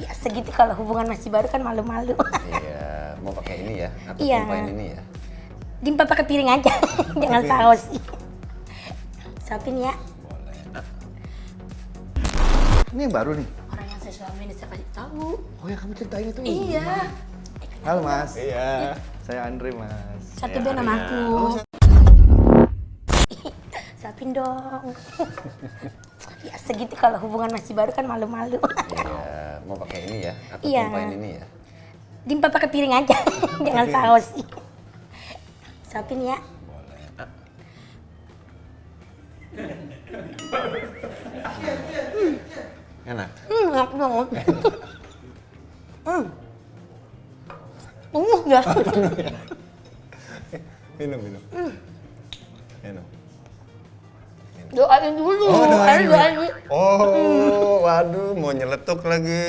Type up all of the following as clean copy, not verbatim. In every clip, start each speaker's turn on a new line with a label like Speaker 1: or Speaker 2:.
Speaker 1: Ya segitu, kalau hubungan masih baru kan malu-malu.
Speaker 2: Iya, mau pakai ini ya? Aku
Speaker 1: Iya.
Speaker 2: tumpahin ini ya?
Speaker 1: Dimpa pakai piring aja, jangan saus. Suapin ya.
Speaker 2: Boleh.
Speaker 3: Ini yang baru nih.
Speaker 1: Orang yang saya suami ini saya kasih tahu.
Speaker 3: Oh ya, kamu ceritain itu.
Speaker 1: Iya.
Speaker 3: Halo Mas.
Speaker 2: Iya.
Speaker 3: Saya Andre Mas.
Speaker 1: Satu band sama aku. Suapin dong. Ya segitu, kalau hubungan masih baru kan malu-malu.
Speaker 2: Iya, mau pakai ini ya? Aku
Speaker 1: Iya.
Speaker 2: tumpahin ini ya?
Speaker 1: Dimpa pakai piring aja, jangan saus. Suapin ya.
Speaker 2: Boleh. Enak?
Speaker 1: Enak banget. Ya.
Speaker 2: Minum. Minum.
Speaker 1: Doain dulu.
Speaker 2: Oh, doain dulu.
Speaker 1: Doain.
Speaker 2: Oh, waduh, mau nyeletuk lagi.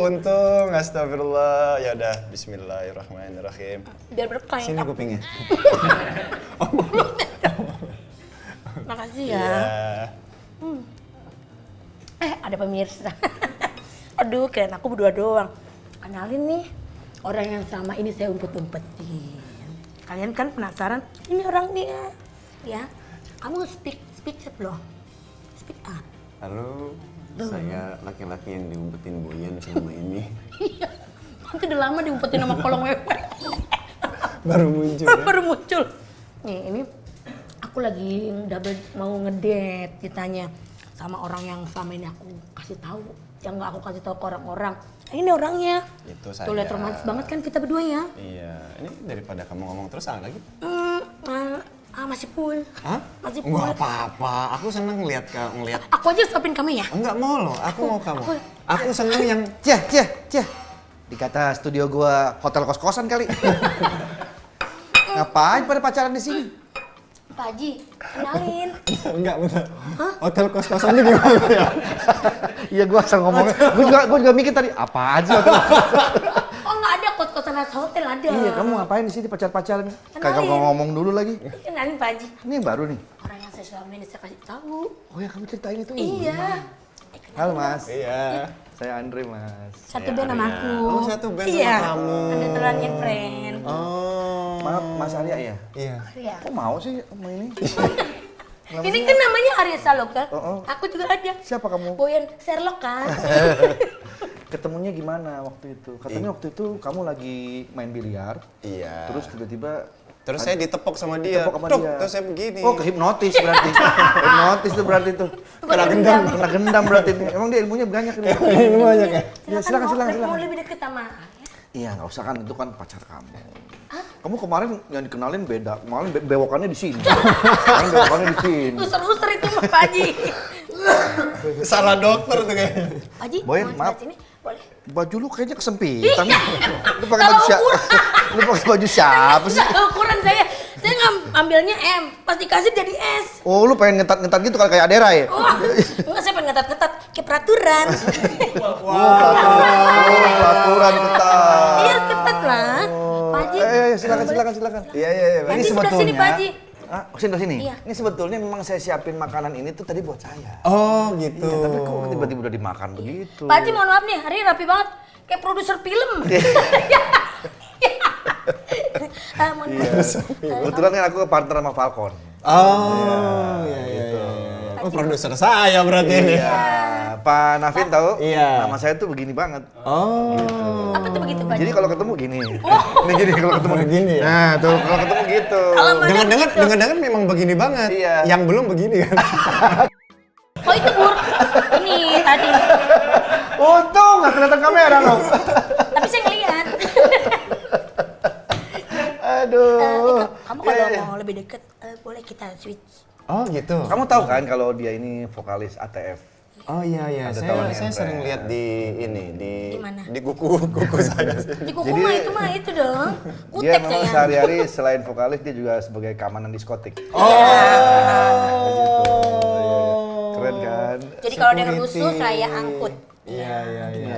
Speaker 2: Untung, astagfirullah. Ya udah, bismillahirrahmanirrahim.
Speaker 1: Biar berkah ya.
Speaker 2: Sini kupingnya.
Speaker 1: Makasih ya.
Speaker 2: Iya.
Speaker 1: Ada pemirsa. Aduh, kirain aku berdua doang. Kenalin nih, orang yang sama ini saya umpet-umpetin. Kalian kan penasaran, ini orangnya. Ya, kamu speak up loh. Speak up.
Speaker 2: Halo, saya laki-laki yang diumpetin Boyan selama ini.
Speaker 1: Iya, nanti udah lama diumpetin sama kolong wewe.
Speaker 2: Baru muncul ya?
Speaker 1: Baru muncul. Nih, ini aku lagi mau ngedate ceritanya sama orang yang selama ini aku kasih tahu, yang nggak aku kasih tahu ke orang-orang. Ini orangnya.
Speaker 2: Itu saya.
Speaker 1: Tuh lihat romantis banget kan kita berdua ya.
Speaker 2: Iya, ini daripada kamu ngomong terus lagi.
Speaker 1: Masih full.
Speaker 2: Hah?
Speaker 1: Masih full.
Speaker 2: Enggak apa-apa, aku seneng ngeliat.
Speaker 1: Aku aja suapin kamu ya.
Speaker 2: Enggak mau loh, aku mau kamu. Aku seneng yang
Speaker 3: Cia. Dikata studio gua hotel kos-kosan kali. Ngapain pada pacaran di sini?
Speaker 1: Pak Haji, kenalin.
Speaker 2: enggak bener. Hotel kos-kosannya gimana ya?
Speaker 3: Iya, gua asal ngomong. Gua juga mikir tadi apa aja.
Speaker 1: Oh, nggak ada kos-kosan khas hotel, ada.
Speaker 3: Iya, kamu ngapain di sini pacar-pacaran?
Speaker 1: Kenalin.
Speaker 3: Kagak ngomong dulu lagi.
Speaker 1: Kenalin Pak Haji.
Speaker 3: Ini yang baru nih.
Speaker 1: Orang yang saya suami ini saya kasih tahu.
Speaker 3: Oh ya, kamu ceritain itu.
Speaker 1: Iya.
Speaker 3: Halo Mas.
Speaker 2: Iya.
Speaker 3: Saya Andre Mas.
Speaker 1: Satu band sama aku.
Speaker 2: Oh, satu band sama
Speaker 1: Iya.
Speaker 2: kamu.
Speaker 1: Ada terannya friend.
Speaker 2: Oh.
Speaker 3: Maaf, Mas Arya ya?
Speaker 2: Iya.
Speaker 1: Iya.
Speaker 3: Kok mau sih sama ini?
Speaker 1: Ini kan namanya Arya Saloka.
Speaker 3: Oh.
Speaker 1: Aku juga ada.
Speaker 3: Siapa kamu?
Speaker 1: Boyan Sherlock kan.
Speaker 3: Ketemunya gimana waktu itu? Katanya waktu itu kamu lagi main biliar,
Speaker 2: Iya.
Speaker 3: terus tiba-tiba
Speaker 2: Terus saya ditepok sama dia.
Speaker 3: ditepok sama
Speaker 2: Tuk,
Speaker 3: dia.
Speaker 2: terus saya begini.
Speaker 3: Oh, kehipnotis berarti. Hipnotis tuh berarti tuh.
Speaker 2: Kena gendam.
Speaker 3: Kena gendam berarti nih. Emang dia ilmunya banyak ini.
Speaker 2: Ini banyak ya?
Speaker 3: Ya, silakan.
Speaker 1: Mau lebih deket sama Arya.
Speaker 3: Iya, nggak usah kan, itu kan pacar kamu. Kamu kemarin yang dikenalin beda. Kemarin bewokannya di sini. Sekarang bewokannya di sini.
Speaker 1: User itu mah Pak Haji.
Speaker 2: Salah dokter tuh kayaknya.
Speaker 1: Pak Haji,
Speaker 3: Boyan,
Speaker 1: mau
Speaker 3: maaf.
Speaker 1: sebelah sini? Boleh.
Speaker 3: Baju lu kayaknya kesempitan. Lu pakai baju siapa? Lu pakai baju siapa sih?
Speaker 1: Enggak, ukuran saya. Saya ambilnya M, pas dikasih jadi S.
Speaker 3: Oh, lu pengen ngetat-ngetat gitu kayak Adera ya?
Speaker 1: Wah, enggak, saya pengen ngetat-ngetat kayak peraturan.
Speaker 3: Peraturan ketat.
Speaker 1: Iya, ketat lah. Pak Haji.
Speaker 3: Silakan.
Speaker 2: Iya.
Speaker 1: Pak Haji sebelah sini, Pak Haji.
Speaker 3: Ah, sini.
Speaker 1: Iya.
Speaker 3: Ini sebetulnya memang saya siapin makanan ini tuh tadi buat saya.
Speaker 2: Oh, gitu.
Speaker 3: Iya, tapi kok tiba-tiba udah dimakan begitu?
Speaker 1: Pak Haji, mohon maaf nih, hari ini rapi banget. Kayak produser film. Mohon maaf.
Speaker 3: Kebetulan kan aku partner sama Falcon.
Speaker 2: Oh, iya. Oh, produser saya berarti ini.
Speaker 3: Iya. Pak Navin tahu?
Speaker 2: Iya.
Speaker 3: Nama saya tuh begini banget.
Speaker 2: Oh.
Speaker 1: Apa tuh begitu, Pak Haji?
Speaker 3: Jadi kalau ketemu gini. Ini gini kalau ketemu
Speaker 2: Begini ya?
Speaker 3: Nah, tuh kalau ketemu gitu.
Speaker 1: Alamatnya begitu.
Speaker 2: Dengar-dengar memang begini banget.
Speaker 3: Iya.
Speaker 2: Yang belum begini kan.
Speaker 1: Oh, itu Bur. Ini tadi.
Speaker 3: Untung nggak kelihatan kamera loh.
Speaker 1: Tapi saya ngeliat.
Speaker 3: Aduh.
Speaker 1: Kamu kalau mau lebih deket, boleh kita switch.
Speaker 2: Oh, gitu.
Speaker 3: Kamu tahu kan kalau dia ini vokalis ATF?
Speaker 2: Oh iya.
Speaker 3: Ada tawaran
Speaker 2: Saya
Speaker 3: yang
Speaker 2: sering
Speaker 3: keren.
Speaker 2: lihat di ini
Speaker 1: Di mana?
Speaker 2: di kuku saya.
Speaker 1: Di kuku
Speaker 3: Jadi-
Speaker 1: mah itu dong.
Speaker 3: Dia
Speaker 1: Kutek
Speaker 3: memang
Speaker 1: saya.
Speaker 3: sehari-hari selain vokalis dia juga sebagai keamanan diskotik.
Speaker 2: Oh.
Speaker 3: Keren kan?
Speaker 1: Jadi kalau ada
Speaker 2: Security.
Speaker 1: rusuh saya angkut.
Speaker 2: Iya.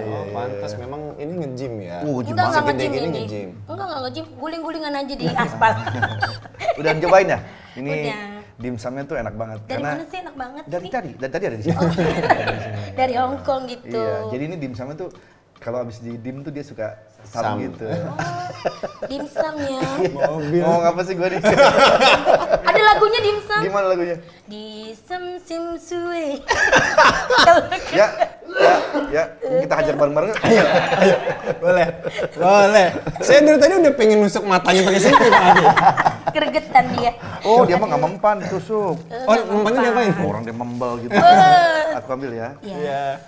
Speaker 2: Oh, pantas memang ini nge-gym ya.
Speaker 3: Gym
Speaker 1: Enggak
Speaker 3: banget.
Speaker 1: nge-gym
Speaker 2: Segede gini
Speaker 1: ini.
Speaker 2: nge-gym.
Speaker 1: Enggak nge-gym, guling-gulingan aja di aspal.
Speaker 3: Udah cobain ya? Ini
Speaker 1: Udah.
Speaker 3: dimsumnya tuh enak banget.
Speaker 1: Dari
Speaker 3: karena
Speaker 1: mana sih enak banget
Speaker 3: dari
Speaker 1: nih?
Speaker 3: tadi ada di sini.
Speaker 1: Dari Hong Kong gitu.
Speaker 3: Iya, jadi ini dimsumnya tuh kalau habis di dim tuh dia suka sam gitu.
Speaker 1: Dimsum ya.
Speaker 2: Mobil.
Speaker 3: Ngomong apa sih gue nih?
Speaker 1: Ada lagunya dimsum.
Speaker 3: Gimana lagunya?
Speaker 1: Di sem sim sue.
Speaker 3: Ya, kita hajar bareng-bareng.
Speaker 2: Boleh. Boleh. Saya dari tadi udah pengen nusuk matanya pakai sipit tadi.
Speaker 1: Gregetan dia.
Speaker 3: Oh, dia mah nggak mempan, ditusuk.
Speaker 2: Oh, memangnya diapain?
Speaker 3: Orang dia membel gitu. Aku ambil ya.
Speaker 1: Iya.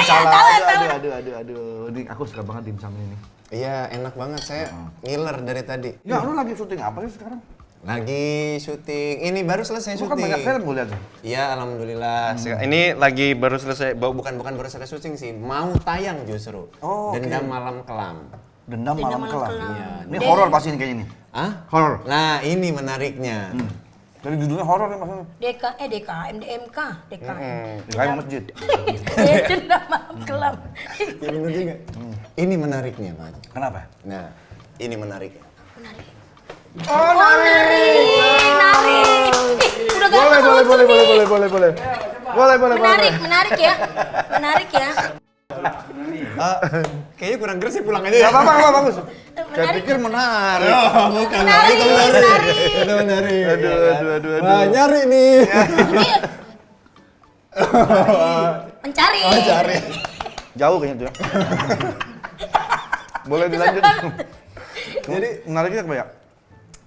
Speaker 3: Salah. Aduh. Ini aku suka banget dimsum ini.
Speaker 2: Iya, enak banget. Saya ngiler dari tadi.
Speaker 3: Ya, lu lagi syuting apa sih sekarang?
Speaker 2: Lagi syuting. Ini baru selesai
Speaker 3: Lu kan
Speaker 2: syuting.
Speaker 3: banyak film gue lihat.
Speaker 2: Iya, alhamdulillah. Ini lagi baru selesai. Bukan baru selesai syuting sih. Mau tayang justru.
Speaker 3: Oh, oke.
Speaker 2: Dendam Malam Kelam.
Speaker 3: Dendam Malam Kelam.
Speaker 2: Iya.
Speaker 3: Ini horor pasti ini kayaknya nih.
Speaker 2: Hah?
Speaker 3: Horor.
Speaker 2: Nah, ini menariknya.
Speaker 3: Dari judulnya horor ya maksudnya.
Speaker 1: DKM, DMK.
Speaker 3: Di kayak masjid.
Speaker 1: Dendam Malam Kelam.
Speaker 2: Ya bener juga. Ini menariknya, Pak.
Speaker 3: Kenapa?
Speaker 2: Nah, ini menariknya.
Speaker 1: Oh, nari. Udah gak
Speaker 3: Boleh.
Speaker 1: Menarik ya.
Speaker 2: Kayaknya kurang gerak sih pulang aja.
Speaker 3: Gak apa-apa, bagus. Saya
Speaker 1: Menarik.
Speaker 3: pikir menarik.
Speaker 2: Oh, bukan.
Speaker 1: Menarik.
Speaker 2: Itu menarik.
Speaker 3: Aduh.
Speaker 2: Wah, nyari nih.
Speaker 1: Mencari.
Speaker 2: Cari.
Speaker 3: Jauh kayaknya tuh ya. Boleh dilanjut. Jadi menariknya apa ya?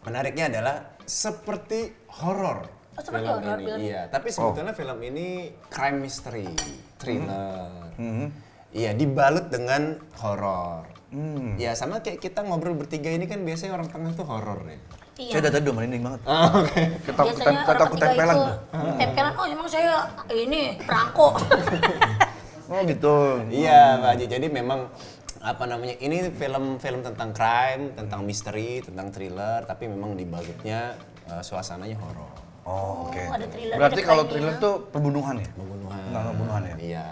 Speaker 2: Menariknya adalah seperti horor.
Speaker 1: Oh, seperti
Speaker 2: film
Speaker 1: horor,
Speaker 2: ini.
Speaker 1: film.
Speaker 2: Iya, tapi sebetulnya film ini crime mystery, thriller. Iya, dibalut dengan horor. Ya sama kayak kita ngobrol bertiga ini kan biasanya orang tengah tuh horor ya.
Speaker 1: Iya.
Speaker 3: Saya dari tadi udah merinding banget.
Speaker 2: Oke.
Speaker 1: Biasanya orang
Speaker 3: Takut
Speaker 1: ketiga
Speaker 3: tempelan.
Speaker 1: itu tempelan. Oh, emang saya ini perangko.
Speaker 3: Oh gitu.
Speaker 2: Iya, Pak Haji. Jadi memang apa namanya? Ini film tentang crime, tentang misteri, tentang thriller, tapi memang dibalutnya suasananya horor.
Speaker 3: Oh, oke.
Speaker 1: ada thriller,
Speaker 3: Berarti
Speaker 1: ada
Speaker 3: kalau
Speaker 1: crime-nya.
Speaker 3: thriller tuh pembunuhan ya?
Speaker 2: Pembunuhan.
Speaker 3: Tentang pembunuhan ya?
Speaker 2: Iya.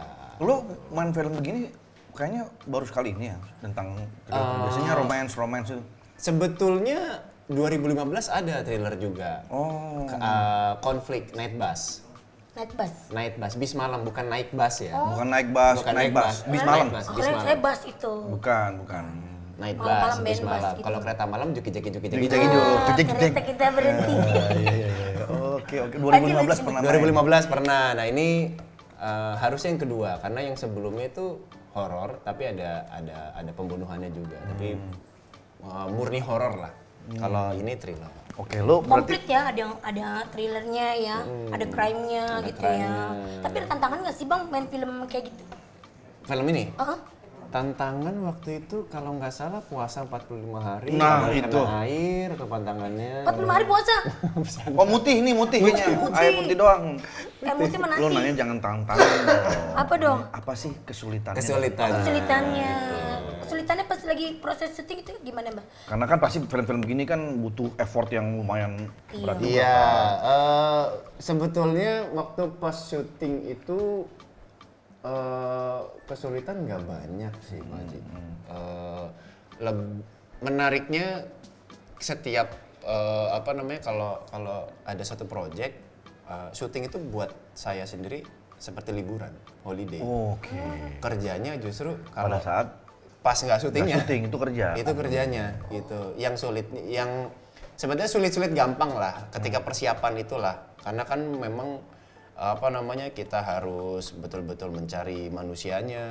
Speaker 3: Lu main film begini kayaknya baru sekali ini ya tentang thriller. Biasanya romance itu.
Speaker 2: Sebetulnya 2015 ada thriller juga.
Speaker 3: Oh.
Speaker 2: Konflik Night Bus.
Speaker 1: Night bus.
Speaker 2: Bis malam, bukan naik bus ya.
Speaker 3: Bukan naik bus,
Speaker 2: Bukan
Speaker 3: naik
Speaker 2: naik
Speaker 3: bus.
Speaker 2: bus.
Speaker 3: Bis
Speaker 2: Naik
Speaker 3: malam.
Speaker 2: bus.
Speaker 1: Saya bus itu.
Speaker 3: Bukan.
Speaker 2: Night
Speaker 1: Malam-malam
Speaker 2: bus, bis
Speaker 1: band bus
Speaker 2: malam.
Speaker 1: gitu.
Speaker 2: Kalau kereta malam juki-juki.
Speaker 3: Juki-juki juk.
Speaker 1: Kereta kita berhenti.
Speaker 3: Oke. 2015 pernah main.
Speaker 2: 2015 pernah. Nah ini harusnya yang kedua karena yang sebelumnya itu horor tapi ada pembunuhannya juga. Tapi murni horor lah. Kalau ini thriller.
Speaker 3: Oke, lu berarti
Speaker 1: Komplit ya, ada thrillernya ya, ada crime-nya gitu ya. Tapi ada tantangan nggak sih bang main film kayak gitu?
Speaker 2: Film ini?
Speaker 1: Heeh.
Speaker 2: Tantangan waktu itu kalau nggak salah puasa 45 hari.
Speaker 3: Nah,
Speaker 2: karena
Speaker 3: itu.
Speaker 2: air atau pantangannya.
Speaker 1: 45 hari puasa.
Speaker 3: oh mutih kayaknya. Air putih doang.
Speaker 1: Putih mana
Speaker 3: Lu
Speaker 1: nasi?
Speaker 3: nanya jangan tantangan dong.
Speaker 1: Apa dong?
Speaker 3: Apa sih kesulitannya?
Speaker 1: Kesulitannya pas lagi proses syuting itu gimana mbak?
Speaker 3: Karena kan pasti film-film begini kan butuh effort yang lumayan berat juga.
Speaker 2: Iya, sebetulnya waktu pas syuting itu kesulitan nggak banyak sih Pak Haji. Menariknya setiap kalau ada satu project syuting itu buat saya sendiri seperti liburan, holiday.
Speaker 3: Oke.
Speaker 2: Kerjanya justru
Speaker 3: Pada
Speaker 2: kalau
Speaker 3: saat
Speaker 2: pas nggak syutingnya.
Speaker 3: syuting itu kerja.
Speaker 2: Itu kerjanya gitu. Yang sulit, yang sebenarnya sulit-sulit gampang lah ketika persiapan itulah. Karena kan memang kita harus betul-betul mencari manusianya,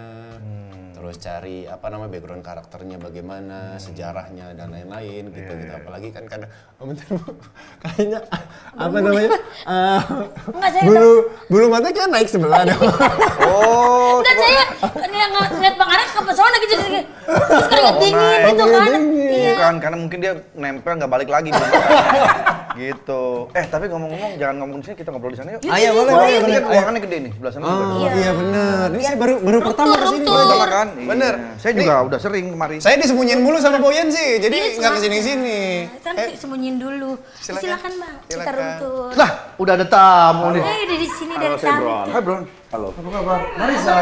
Speaker 2: terus cari background karakternya bagaimana, sejarahnya dan lain-lain gitu. Apalagi kan kadang kayaknya
Speaker 1: Enggak saya
Speaker 2: bulu mata kan naik sebelah dong.
Speaker 3: Oh,
Speaker 1: enggak saya ngeliat bang Arek kepesona gitu. Terus keringet dingin gitu kan. Iya.
Speaker 3: Bukan, karena mungkin dia nempel nggak balik lagi. Gitu. Tapi ngomong-ngomong, jangan ngomong di sini, kita ngobrol di sana yuk.
Speaker 2: Ayo boleh.
Speaker 3: Ini kan ruangannya gede nih, sebelah sana. juga.
Speaker 2: Iya benar. Ini saya baru pertama kesini.
Speaker 3: Sama kan?
Speaker 2: Bener.
Speaker 3: Iya. Saya juga udah sering kemari.
Speaker 2: Saya disembunyiin mulu sama Boyan sih, jadi
Speaker 1: Ini
Speaker 2: nggak
Speaker 1: cuma-
Speaker 2: kesini-sini.
Speaker 1: Kan sembunyiin dulu. Silakan bang, kita
Speaker 2: Silakan.
Speaker 1: runtut.
Speaker 3: Lah, udah ada tamu nih.
Speaker 1: Udah di sini dari tadi.
Speaker 3: Hai Bron. Halo. Apa kabar? Marisa.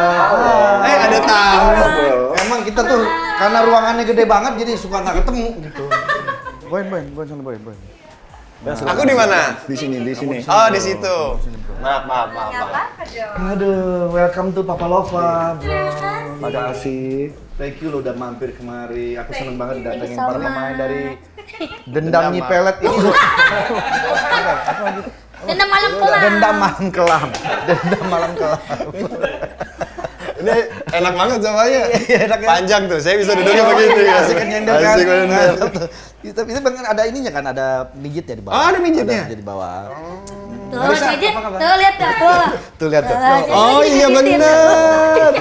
Speaker 2: Ada tamu.
Speaker 3: Emang kita tuh karena ruangannya gede banget jadi suka nggak ketemu gitu. Boy sana boy.
Speaker 2: Aku di mana?
Speaker 4: Di sini.
Speaker 2: Oh, di situ. Maaf.
Speaker 3: Aduh, welcome to Papa Lova, bro.
Speaker 4: Makasih.
Speaker 3: Thank you lo udah mampir kemari. Aku seneng banget datengin
Speaker 1: so
Speaker 3: para
Speaker 1: much.
Speaker 3: pemain dari Dendam Nyipelet ini.
Speaker 1: Dendam malam kelam.
Speaker 3: Dendam malam kelam. Dendam malam kelam.
Speaker 2: Ini enak banget samanya.
Speaker 3: Enak ya.
Speaker 2: Panjang tuh, saya bisa duduknya begitu ya.
Speaker 3: Asik kan nyender kan.
Speaker 2: Asik bener.
Speaker 3: Itu bang ada ininya kan, ada pijitnya di bawah.
Speaker 2: Oh, ada pijitnya?
Speaker 3: Ada di bawah.
Speaker 1: Tuh, aja. Tuh, lihat tuh.
Speaker 3: Tuh lihat tuh.
Speaker 2: Oh iya bener.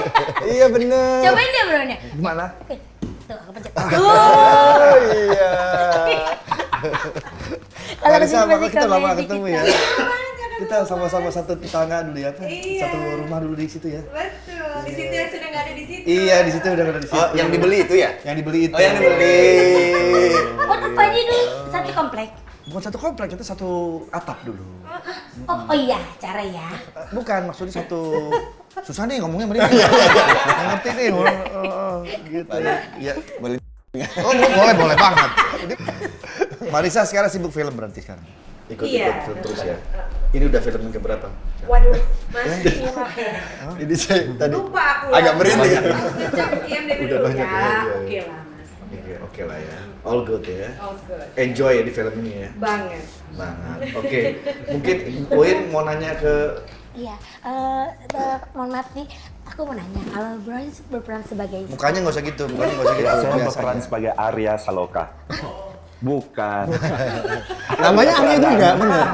Speaker 2: Iya bener.
Speaker 1: Cobain dia bro-nya.
Speaker 3: Gimana?
Speaker 1: Tuh, aku pencet.
Speaker 2: Oh iya.
Speaker 1: Kalau
Speaker 3: Marisa,
Speaker 1: kesini
Speaker 3: maka
Speaker 1: pasti
Speaker 3: kita lama
Speaker 1: komedi.
Speaker 3: ketemu ya. Kita sama-sama satu tetangga dulu ya, satu rumah dulu di situ ya.
Speaker 5: Betul, di situ yang sudah nggak ada di situ.
Speaker 3: Iya, di situ udah ada di situ.
Speaker 2: Oh, yang dibeli itu ya?
Speaker 3: Yang dibeli itu.
Speaker 2: Oh, yang dibeli.
Speaker 1: Oh, apa aja dulu? Satu komplek.
Speaker 3: Bukan satu komplek, itu satu atap dulu.
Speaker 1: Oh iya, cara ya.
Speaker 3: Bukan, maksudnya satu susah nih ngomongnya mending. Nggak ngerti nih. Gitu. Ya,
Speaker 2: Boleh.
Speaker 3: oh, boleh banget. Marisa sekarang sibuk film berarti sekarang. Ikut
Speaker 5: Iya.
Speaker 3: film terus ya. Ini udah film yang keberapa?
Speaker 5: Waduh, masih
Speaker 2: Ini saya tadi
Speaker 5: lupa aku.
Speaker 2: agak merinding.
Speaker 5: Diam deh
Speaker 3: Udah
Speaker 5: dulu
Speaker 3: banyak
Speaker 5: ya.
Speaker 3: ya.
Speaker 5: Oke lah mas.
Speaker 3: Oke lah ya. All good ya.
Speaker 5: All good.
Speaker 3: Enjoy ya di film ini ya.
Speaker 5: Banget.
Speaker 3: Banget. Oke. Mungkin Uin mau nanya ke
Speaker 1: Iya, mohon maaf nih, aku mau nanya, kalau Brian berperan sebagai
Speaker 3: mukanya nggak usah gitu, mukanya nggak usah gitu.
Speaker 4: Saya
Speaker 3: biasa
Speaker 4: berperan
Speaker 3: aja.
Speaker 4: sebagai Arya Saloka. Bukan.
Speaker 2: Namanya Arya juga, bener.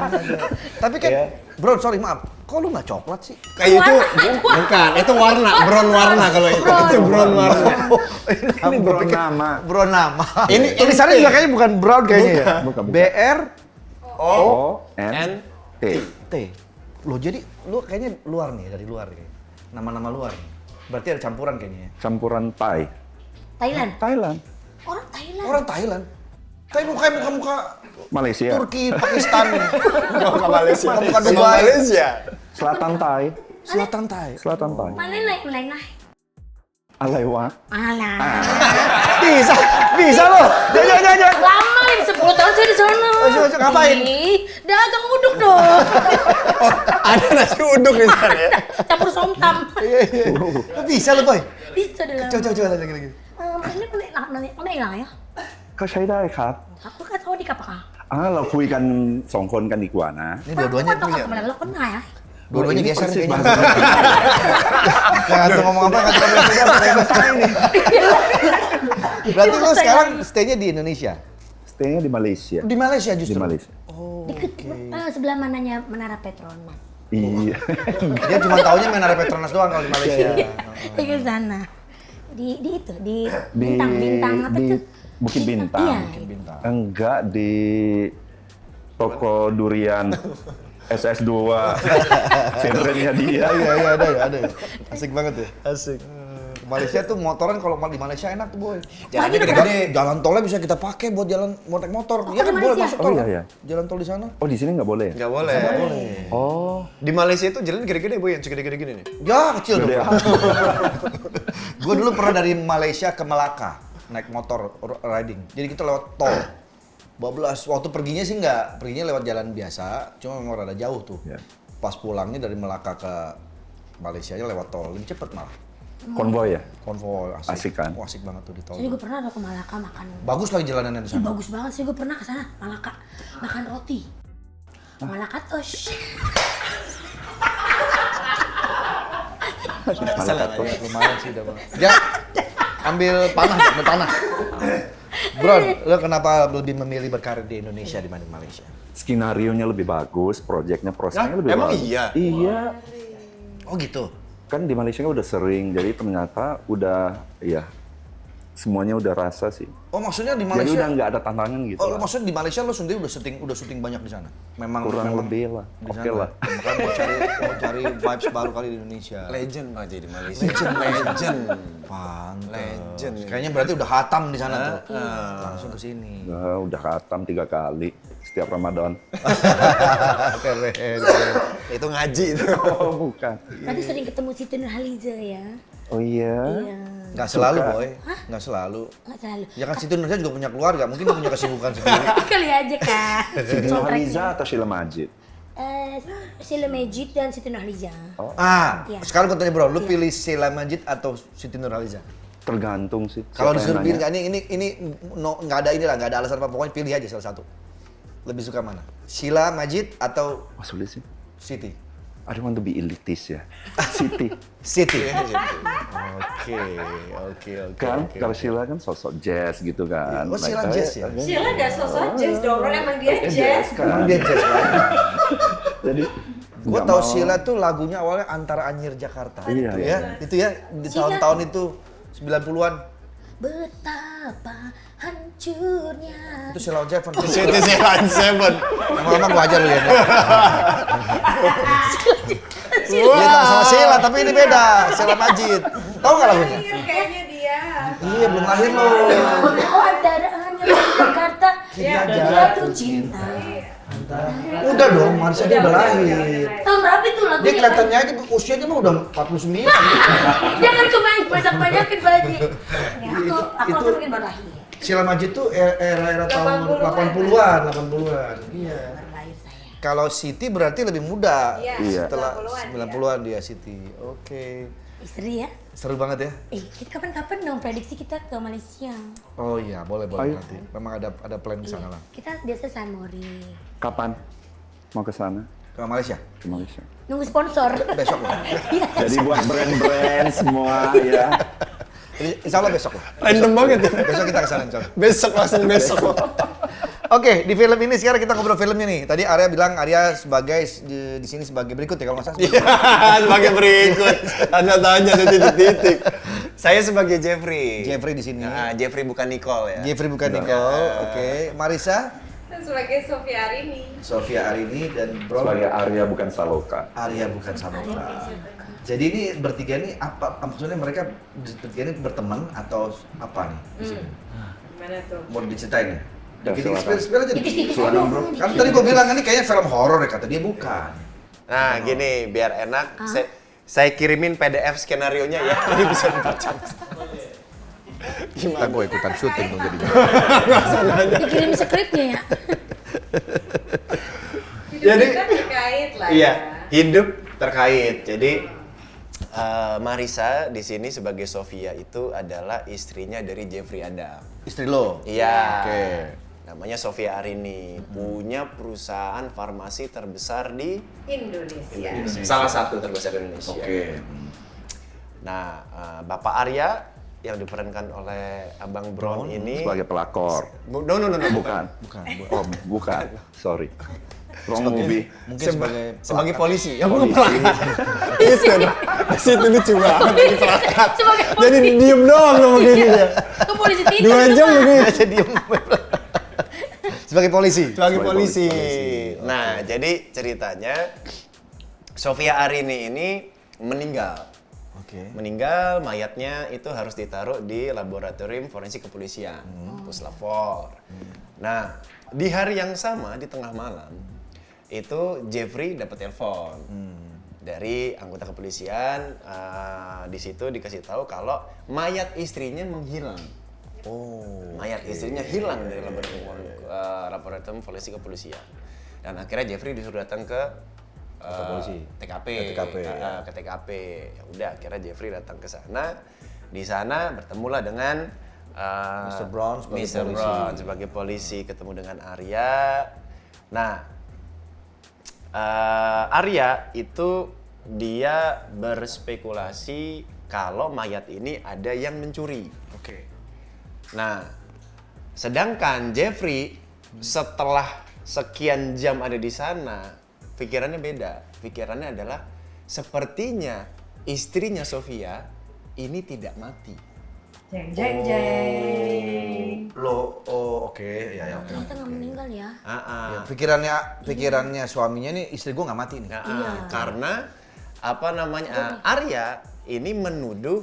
Speaker 3: Tapi kan,
Speaker 4: Iya.
Speaker 3: bro, sorry maaf, kok lu nggak coklat sih?
Speaker 2: Kayak itu bukan, itu warna, brown warna kalau itu. Itu brown warna.
Speaker 4: Ini
Speaker 3: gua pikir
Speaker 4: nama.
Speaker 3: Bro nama.
Speaker 2: Ini
Speaker 3: tulisannya juga kayaknya bukan brown kayaknya ya.
Speaker 4: Bukan.
Speaker 3: BR
Speaker 4: O N
Speaker 2: N
Speaker 4: T.
Speaker 3: T. Loh jadi lu kayaknya luar nih, dari luar nih. Nama-nama luar nih. Berarti ada campuran kayaknya ya.
Speaker 4: Campuran Thai.
Speaker 1: Thailand.
Speaker 4: Thailand.
Speaker 1: Orang Thailand.
Speaker 3: Orang Thailand. Kayak muka
Speaker 4: Malaysia.
Speaker 3: Turki, Pakistan.
Speaker 2: ke Malaysia.
Speaker 3: Bukan
Speaker 2: Ke
Speaker 3: Dubai.
Speaker 2: Malaysia.
Speaker 4: Selatan Thai.
Speaker 3: Selatan Thai.
Speaker 4: Selatan Thai.
Speaker 1: Mana lain lah.
Speaker 4: Alaiwa.
Speaker 1: Alah.
Speaker 3: Bisa loh. Jangan.
Speaker 1: Lama nih 10 tahun saya di sana.
Speaker 3: Masuk, ngapain?
Speaker 1: Ih, dagang uduk dong.
Speaker 2: Oh, ada nasi uduk di sana ya.
Speaker 1: Campur somtam.
Speaker 3: Bisa loh, Boy.
Speaker 1: Bisa deh lah.
Speaker 3: Coba lagi.
Speaker 1: Ini hilang ya.
Speaker 4: ก็ใช้ได้ครับ
Speaker 1: Aku kan tahu di kapal.
Speaker 4: เราคุยกัน2 คนกันดีกว่านะ
Speaker 3: Ini dua-duanya punya.
Speaker 1: Kemana lo kan nggak ya?
Speaker 3: Dua-duanya
Speaker 4: Ini
Speaker 3: geser
Speaker 4: persis
Speaker 3: kayaknya.
Speaker 4: bahasa
Speaker 3: Jangan tuh ngomong apa, nggak coba ini. Berarti lu sekarang stay-nya di Indonesia?
Speaker 4: Stay-nya di Malaysia.
Speaker 3: Di Malaysia
Speaker 4: Di
Speaker 3: justru?
Speaker 4: Malaysia.
Speaker 1: Deket sebelah mananya Menara Petronas.
Speaker 4: Iya.
Speaker 3: Dia cuma taunya Menara Petronas doang kalau di Malaysia.
Speaker 1: Di ke sana. Di itu di
Speaker 4: Di
Speaker 1: bintang apa
Speaker 4: di
Speaker 1: tuh?
Speaker 4: Bukit Bintang.
Speaker 1: Iya.
Speaker 3: Bintang.
Speaker 4: Enggak di toko durian SS2 senternya dia.
Speaker 3: Iya, ada ya. Asik banget ya. Asik. Malaysia tuh motoran kalau di Malaysia enak tuh, Boy.
Speaker 2: Jalannya
Speaker 1: Lagi
Speaker 2: gede-gede.
Speaker 3: Jalan tolnya bisa kita pakai buat jalan naik motor.
Speaker 1: Oh,
Speaker 3: Iya
Speaker 1: di
Speaker 3: kan boleh
Speaker 1: Malaysia?
Speaker 3: masuk
Speaker 4: Oh,
Speaker 3: tol.
Speaker 4: iya,
Speaker 3: kan?
Speaker 4: iya.
Speaker 3: Jalan tol di sana.
Speaker 4: Oh, di sini nggak boleh?
Speaker 2: Nggak boleh.
Speaker 4: Oh,
Speaker 2: Di Malaysia itu jalan gede-gede, Bu, yang segede-gede gini nih.
Speaker 3: Ya, kecil dong.
Speaker 4: Gede.
Speaker 3: Gue dulu pernah dari Malaysia ke Melaka naik motor riding. Jadi kita lewat tol. 12. Waktu perginya sih nggak, perginya lewat jalan biasa, cuma memang rada jauh tuh.
Speaker 4: Ya.
Speaker 3: Pas pulangnya dari Melaka ke Malaysia nya lewat tol, lebih cepet malah.
Speaker 4: konvoy ya?
Speaker 3: Konvoy
Speaker 4: Asik kan?
Speaker 3: Oh, asik banget tuh di tol.
Speaker 1: Saya juga pernah ada ke Malaka makan.
Speaker 3: Bagus lagi jalanannya di
Speaker 1: Ih,
Speaker 3: sana.
Speaker 1: bagus banget sih, gue pernah ke sana Malaka makan roti. Malaka tosh.
Speaker 3: Lumayan sih udah Bang. Ya, ambil panah. Bro, lo kenapa lebih memilih berkarir di Indonesia dibanding Malaysia?
Speaker 4: Skenario-nya lebih bagus, proyeknya, prosesnya lebih
Speaker 2: emang
Speaker 4: bagus.
Speaker 2: iya?
Speaker 4: Iya.
Speaker 3: Oh gitu.
Speaker 4: Kan di Malaysia kan udah sering, jadi ternyata udah, ya semuanya udah rasa sih.
Speaker 3: Oh maksudnya di
Speaker 4: Jadi
Speaker 3: Malaysia?
Speaker 4: udah nggak ada tantangan gitu
Speaker 3: Oh
Speaker 4: lah.
Speaker 3: maksudnya di Malaysia lo sendiri udah syuting banyak di sana? Memang
Speaker 4: Kurang
Speaker 3: memang
Speaker 4: lebih lah.
Speaker 3: di
Speaker 4: Oke
Speaker 3: sana.
Speaker 4: lah.
Speaker 3: Makanya mau cari vibes baru kali di Indonesia.
Speaker 2: Legend Pak jadi Malaysia. Legend.
Speaker 3: Pantes.
Speaker 2: Legend.
Speaker 3: Kayaknya berarti udah hatam di sana tuh. Langsung ke sini.
Speaker 4: Nah, udah khatam 3 kali setiap Ramadan.
Speaker 3: Keren.
Speaker 2: Itu ngaji itu.
Speaker 4: Oh, bukan.
Speaker 1: Tadi sering ketemu Siti Nurhaliza ya.
Speaker 4: Oh iya.
Speaker 1: Iya.
Speaker 3: Nggak selalu
Speaker 4: Suka.
Speaker 3: boy.
Speaker 1: Hah?
Speaker 3: Nggak selalu.
Speaker 1: Nggak selalu.
Speaker 3: Ya kan Siti Nurhaliza juga punya keluarga, mungkin dia punya kesibukan sendiri.
Speaker 1: Kali aja kan.
Speaker 4: Siti Nurhaliza atau Sheila Majid?
Speaker 1: Sheila Majid dan Siti Nurhaliza. Iya.
Speaker 3: Sekarang gue tanya bro, lu pilih Sheila Majid atau Siti Nurhaliza?
Speaker 4: Tergantung sih.
Speaker 3: Kalau
Speaker 4: siapa
Speaker 3: disuruh
Speaker 4: yang
Speaker 3: pilih,
Speaker 4: nanya.
Speaker 3: ini nggak ada inilah, nggak ada alasan apa, pokoknya pilih aja salah satu. Lebih suka mana? Sheila Majid atau
Speaker 4: Wah, sulit sih.
Speaker 3: Siti?
Speaker 4: I don't want to be elitist ya. Siti.
Speaker 3: Siti. Oke.
Speaker 4: Kan kalau Sheila kan sosok jazz gitu kan.
Speaker 3: Oh, Sheila
Speaker 4: Nah,
Speaker 3: jazz ya?
Speaker 5: Sheila nggak sosok jazz dong, Ron, emang dia jazz.
Speaker 3: Emang dia jazz banget.
Speaker 4: Jadi
Speaker 3: Gue
Speaker 4: nggak
Speaker 3: tahu
Speaker 4: mau-
Speaker 3: Sheila tuh lagunya awalnya Antara Anyir Jakarta.
Speaker 4: Iya,
Speaker 3: Itu
Speaker 4: iya.
Speaker 3: ya, itu ya di tahun-tahun itu 90-an.
Speaker 1: Betapa hancurnya.
Speaker 3: Itu Sheila on Seven.
Speaker 2: Siti Sheila Seven.
Speaker 3: Lama-lama gua aja lu ya. Iya sama Sheila, tapi ini beda. Sheila Majid. Tahu nggak lagunya?
Speaker 5: Iya, kayaknya dia.
Speaker 3: Iya, belum lahir lo.
Speaker 1: Oh, antara hanya Jakarta
Speaker 5: Iya,
Speaker 1: dan jatuh cinta.
Speaker 3: Udah dong, Marisa dia udah lahir.
Speaker 1: Tahun berapa itu lagunya?
Speaker 3: Dia kelihatannya aja usianya mah udah 49.
Speaker 1: Jangan banyak-banyakin berarti. Ya, aku
Speaker 3: Itu-
Speaker 1: mungkin baru lahir.
Speaker 3: Sheila Majid tuh era tahun 80-an. Iya.
Speaker 1: Baru lahir saya.
Speaker 3: Kalau Siti berarti lebih muda.
Speaker 5: Iya,
Speaker 3: Setelah
Speaker 5: 90-an
Speaker 3: 90-an dia Siti. Oke.
Speaker 1: Istri ya?
Speaker 3: Seru banget ya.
Speaker 1: Kita kapan-kapan dong prediksi kita ke Malaysia.
Speaker 3: Oh iya, boleh
Speaker 4: Ayo.
Speaker 3: nanti. Memang ada plan ke sana lah.
Speaker 1: Kita biasa Samori.
Speaker 4: Kapan mau ke sana?
Speaker 3: Ke Malaysia.
Speaker 4: Ke Malaysia.
Speaker 1: Nunggu sponsor.
Speaker 3: Besok lah.
Speaker 4: Jadi buat brand-brand semua ya.
Speaker 3: Jadi, insya Allah besok lah.
Speaker 2: Random banget ya.
Speaker 3: Besok kita ke sana insya Allah.
Speaker 2: Besok langsung besok.
Speaker 3: Oke, di film ini sekarang kita ngobrol filmnya nih. Tadi Arya bilang Arya sebagai di sini sebagai berikut ya kalau nggak salah.
Speaker 2: Iya, sebagai berikut. Tanya-tanya titik-titik. Saya sebagai Jeffrey.
Speaker 3: Jeffrey di sini.
Speaker 2: Nah, Jeffrey bukan Nicole ya.
Speaker 3: Jeffrey bukan Nicole. Oke, Marisa,
Speaker 5: Dan sebagai Sofia Arini.
Speaker 3: Sofia Arini dan Bro.
Speaker 4: Sebagai Arya bukan Saloka.
Speaker 3: Arya bukan Samara. Jadi ini bertiga nih apa maksudnya mereka bertiga ini berteman atau apa nih di sini?
Speaker 5: Gimana tuh?
Speaker 3: Mau diceritain ya?
Speaker 4: Ya,
Speaker 3: Dikit
Speaker 4: silakan.
Speaker 3: spill aja.
Speaker 4: Silakan, Bro.
Speaker 3: Kan tadi gua bilang ini kayaknya film horor ya, kata dia bukan.
Speaker 2: Nah, gini biar enak. Saya kirimin PDF skenario-nya ya. Jadi bisa dibaca.
Speaker 3: Kita gue ikutan syuting dong jadinya.
Speaker 1: Dikirim skripnya ya.
Speaker 5: Hidup kita terkait lah
Speaker 2: Iya,
Speaker 5: ya.
Speaker 2: hidup terkait. Jadi Marisa di sini sebagai Sofia itu adalah istrinya dari Jeffrey Adam.
Speaker 3: Istri lo?
Speaker 2: Iya.
Speaker 3: Oke.
Speaker 2: Namanya Sofia Arini, punya perusahaan farmasi terbesar di
Speaker 5: Indonesia.
Speaker 2: salah satu terbesar di Indonesia.
Speaker 3: Oke.
Speaker 2: Nah, Bapak Arya yang diperankan oleh Abang Brown ini
Speaker 4: Sebagai pelakor.
Speaker 2: No,
Speaker 4: Bukan.
Speaker 3: Bukan.
Speaker 4: Oh, bukan. Sorry. Wrong movie.
Speaker 3: Mungkin
Speaker 2: sebagai polisi. Ya bukan pelakat. Itu di situ lucu banget jadi pelakat. Jadi diem doang ngomong gini dia.
Speaker 1: Ke polisi tidur.
Speaker 2: 2 jam begini.
Speaker 3: aja diem. Sebagai polisi.
Speaker 2: Sebagai
Speaker 4: Sebagai
Speaker 2: polisi.
Speaker 4: polisi.
Speaker 2: Nah, jadi ceritanya Sofia Arini ini meninggal.
Speaker 3: Oke.
Speaker 2: Meninggal, mayatnya itu harus ditaruh di laboratorium forensik kepolisian, Puslapor. Nah, di hari yang sama di tengah malam itu Jeffrey dapat telepon dari anggota kepolisian. Di situ dikasih tahu kalau mayat istrinya menghilang. Mayat istrinya hilang dari laboratorium forensik kepolisian. Dan akhirnya Jeffrey disuruh datang ke
Speaker 3: polisi.
Speaker 2: TKP.
Speaker 3: TKP,
Speaker 2: Ke TKP. Ya udah, akhirnya Jeffrey datang ke sana. Di sana bertemulah dengan
Speaker 3: Mr. Brown sebagai
Speaker 2: Mr.
Speaker 3: polisi.
Speaker 2: Brown sebagai polisi, ketemu dengan Arya. Nah, Arya itu dia berspekulasi kalau mayat ini ada yang mencuri.
Speaker 3: Oke.
Speaker 2: Nah, sedangkan Jeffrey setelah sekian jam ada di sana, pikirannya beda. Pikirannya adalah sepertinya istrinya Sofia ini tidak mati.
Speaker 5: Jeng jeng jeng.
Speaker 3: Oke, ya.
Speaker 1: Ternyata nggak meninggal ya.
Speaker 3: Ya, pikirannya suaminya nih istri gua nggak mati nih.
Speaker 2: Nah, karena apa namanya? Arya ini menuduh